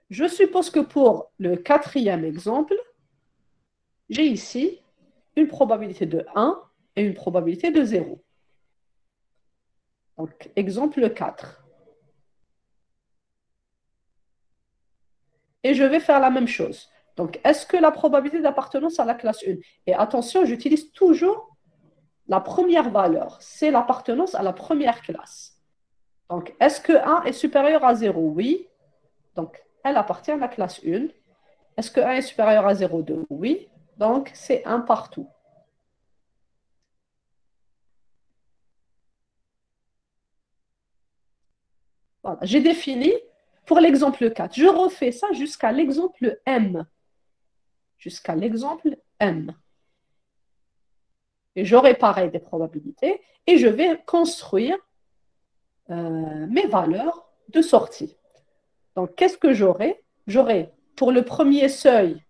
Je suppose que pour le quatrième exemple, j'ai ici une probabilité de 1 et une probabilité de 0. Donc, exemple 4. Et je vais faire la même chose. Donc, est-ce que la probabilité d'appartenance à la classe 1? Et attention, j'utilise toujours la première valeur. C'est l'appartenance à la première classe. Donc, est-ce que 1 est supérieur à 0? Oui. Donc, elle appartient à la classe 1. Est-ce que 1 est supérieur à 0,2? Oui. Donc, c'est 1 partout. Voilà, j'ai défini pour l'exemple 4. Je refais ça jusqu'à l'exemple M. Jusqu'à l'exemple M. Et j'aurai pareil des probabilités et je vais construire mes valeurs de sortie. Donc, qu'est-ce que j'aurai? J'aurai pour le premier seuil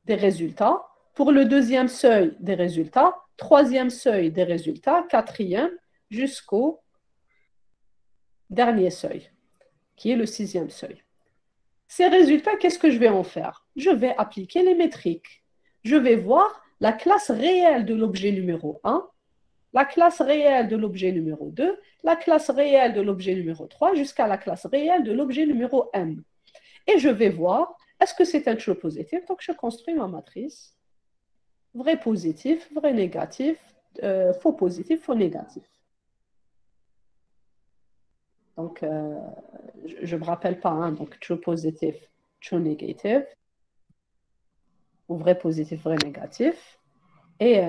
des résultats, pour le deuxième seuil des résultats, troisième seuil des résultats, quatrième, jusqu'au dernier seuil, qui est le sixième seuil. Ces résultats, qu'est-ce que je vais en faire? Je vais appliquer les métriques. Je vais voir la classe réelle de l'objet numéro 1, la classe réelle de l'objet numéro 2, la classe réelle de l'objet numéro 3, jusqu'à la classe réelle de l'objet numéro m. Et je vais voir, est-ce que c'est un true positif? Donc, je construis ma matrice. Vrai positif, vrai négatif, faux positif, faux négatif. Donc, je ne me rappelle pas, hein, donc true positif, true négatif, ou vrai positif, vrai négatif, et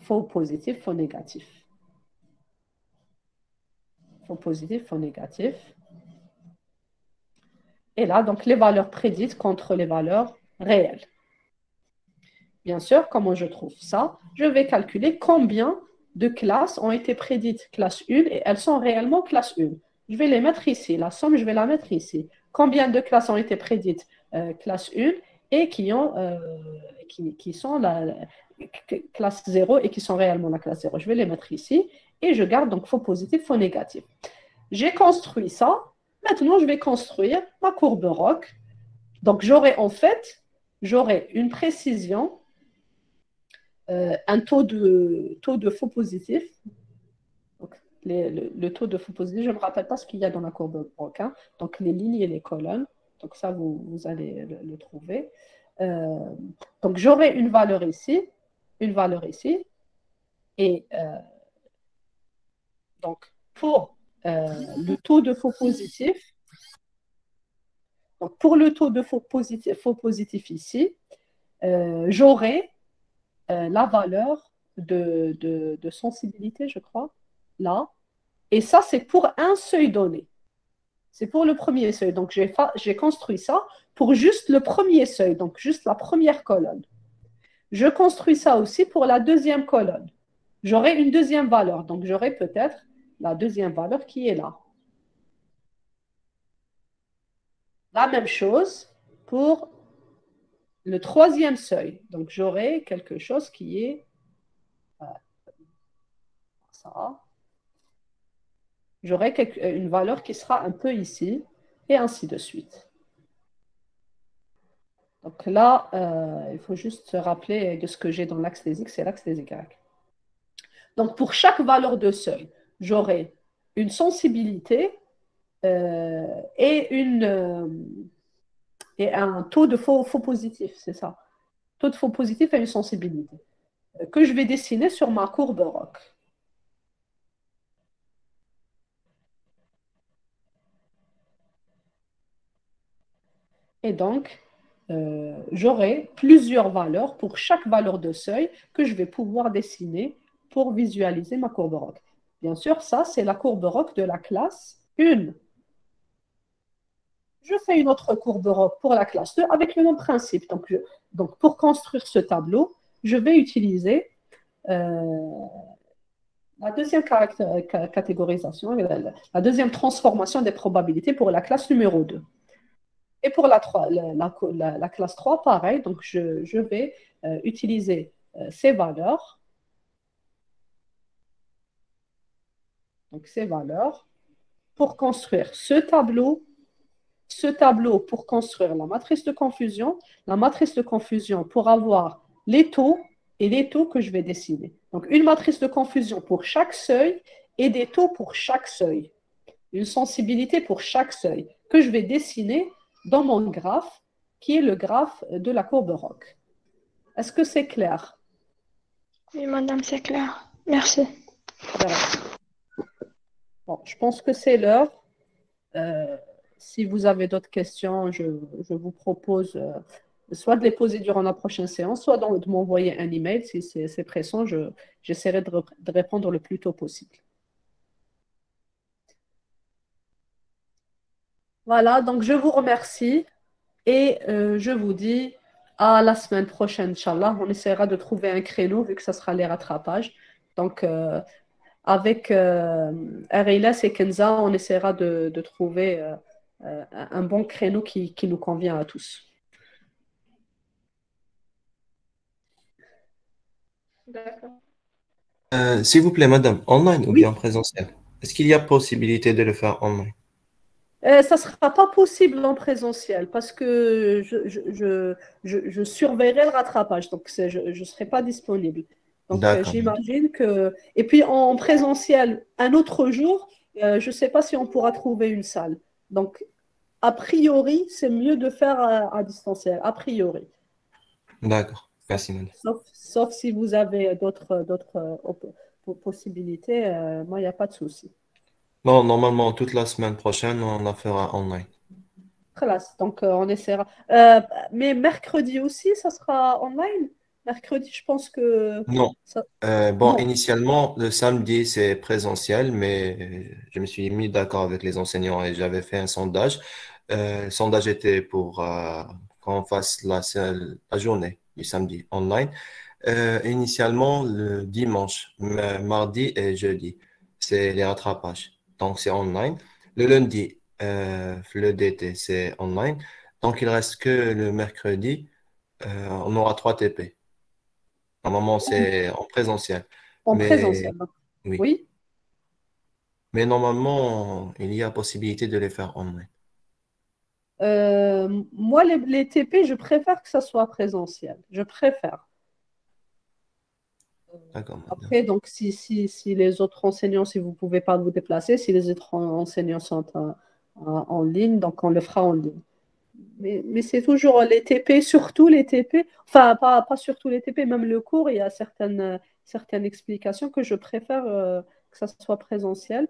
faux positif, faux négatif. Faux positif, faux négatif. Et là, donc, les valeurs prédites contre les valeurs réelles. Bien sûr, comment je trouve ça? Je vais calculer combien de classes ont été prédites classe 1 et elles sont réellement classe 1. Je vais les mettre ici. La somme, je vais la mettre ici. Combien de classes ont été prédites classe 1 et qui sont la classe 0 et qui sont réellement la classe 0. Je vais les mettre ici et je garde donc faux positif, faux négatif. J'ai construit ça. Maintenant, je vais construire ma courbe ROC. Donc, j'aurai une précision, un taux de faux positif. Donc, le taux de faux positif, je ne me rappelle pas ce qu'il y a dans la courbe ROC. Hein. Donc, les lignes et les colonnes. Donc, ça, vous allez le trouver. Donc, j'aurai une valeur ici. Et donc, pour le taux de faux positif, donc pour le taux de faux positif ici, j'aurai la valeur de sensibilité, je crois, là. Et ça, c'est pour un seuil donné. C'est pour le premier seuil. Donc, j'ai construit ça pour juste le premier seuil, donc juste la première colonne. Je construis ça aussi pour la deuxième colonne. J'aurai une deuxième valeur. Donc, j'aurai peut-être la deuxième valeur qui est là. La même chose pour le troisième seuil. Donc, j'aurai quelque chose qui est ça. J'aurai une valeur qui sera un peu ici, et ainsi de suite. Donc là, il faut juste se rappeler de ce que j'ai dans l'axe des X et l'axe des Y. Donc, pour chaque valeur de seuil, j'aurai une sensibilité et un taux de faux positif, c'est ça. Taux de faux positif et une sensibilité que je vais dessiner sur ma courbe ROC. Et donc, j'aurai plusieurs valeurs pour chaque valeur de seuil que je vais pouvoir dessiner pour visualiser ma courbe ROC. Bien sûr, ça, c'est la courbe ROC de la classe 1. Je fais une autre courbe ROC pour la classe 2 avec le même principe. Donc pour construire ce tableau, je vais utiliser la deuxième catégorisation, la deuxième transformation des probabilités pour la classe numéro 2. Et pour la classe 3, pareil, donc je vais utiliser ces valeurs. Donc ces valeurs pour construire ce tableau pour construire la matrice de confusion pour avoir les taux et les taux que je vais dessiner. Donc une matrice de confusion pour chaque seuil et des taux pour chaque seuil. Une sensibilité pour chaque seuil que je vais dessiner dans mon graphe, qui est le graphe de la courbe ROC. Est-ce que c'est clair? Oui, madame, c'est clair. Merci. Bon, je pense que c'est l'heure si vous avez d'autres questions, je vous propose soit de les poser durant la prochaine séance, soit de m'envoyer un email si c'est pressant. J'essaierai de répondre le plus tôt possible. Voilà, donc je vous remercie et je vous dis à la semaine prochaine, Inch'Allah. On essaiera de trouver un créneau vu que ça sera les rattrapages. Donc, avec Arilas et Kenza, on essaiera de trouver un bon créneau qui nous convient à tous. D'accord. S'il vous plaît, madame, online ou Oui. bien présentiel? Est-ce qu'il y a possibilité de le faire online? Ça ne sera pas possible en présentiel parce que je surveillerai le rattrapage, donc je ne serai pas disponible. Donc D'accord. j'imagine que... Et puis en présentiel, un autre jour, je ne sais pas si on pourra trouver une salle. Donc a priori, c'est mieux de faire à distanciel, a priori. D'accord. Merci, madame. Sauf si vous avez d'autres possibilités, moi, il n'y a pas de souci. Non, normalement, toute la semaine prochaine, on la fera online. Classe. Donc, on essaiera. Mais mercredi aussi, ça sera online? Mercredi, je pense que Non. ça... Bon, Non. initialement, le samedi, c'est présentiel, mais je me suis mis d'accord avec les enseignants et j'avais fait un sondage. Le sondage était pour qu'on fasse la journée du samedi online. Initialement, le dimanche, mardi et jeudi, c'est les rattrapages. Donc, c'est online. Le lundi, le DT, c'est online. Donc, il reste que le mercredi. On aura 3 TP. Normalement, c'est en présentiel. En Mais présentiel. Donc, oui. oui. Mais normalement, il y a possibilité de les faire online. Moi, les TP, je préfère que ça soit présentiel. Je préfère. D'accord, madame. Après, donc, si les autres enseignants, si vous ne pouvez pas vous déplacer, si les autres enseignants sont en ligne, donc on le fera en ligne. Mais c'est toujours les TP, surtout les TP, enfin, pas surtout les TP, même le cours, il y a certaines explications que je préfère que ça soit présentiel.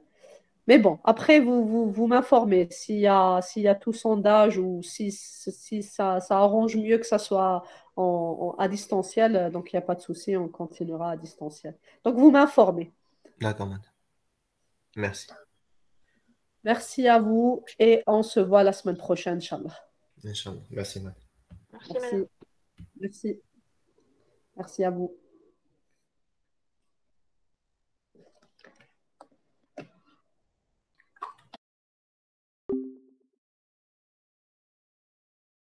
Mais bon, après, vous m'informez s'il y a tout sondage ou si ça arrange mieux que ça soit à distanciel, donc il n'y a pas de souci, on continuera à distanciel. Donc, vous m'informez. D'accord, madame. Merci. Merci à vous et on se voit la semaine prochaine, Inch'Allah. Inch'Allah. Merci, madame. Merci, madame. Merci, merci, merci à vous.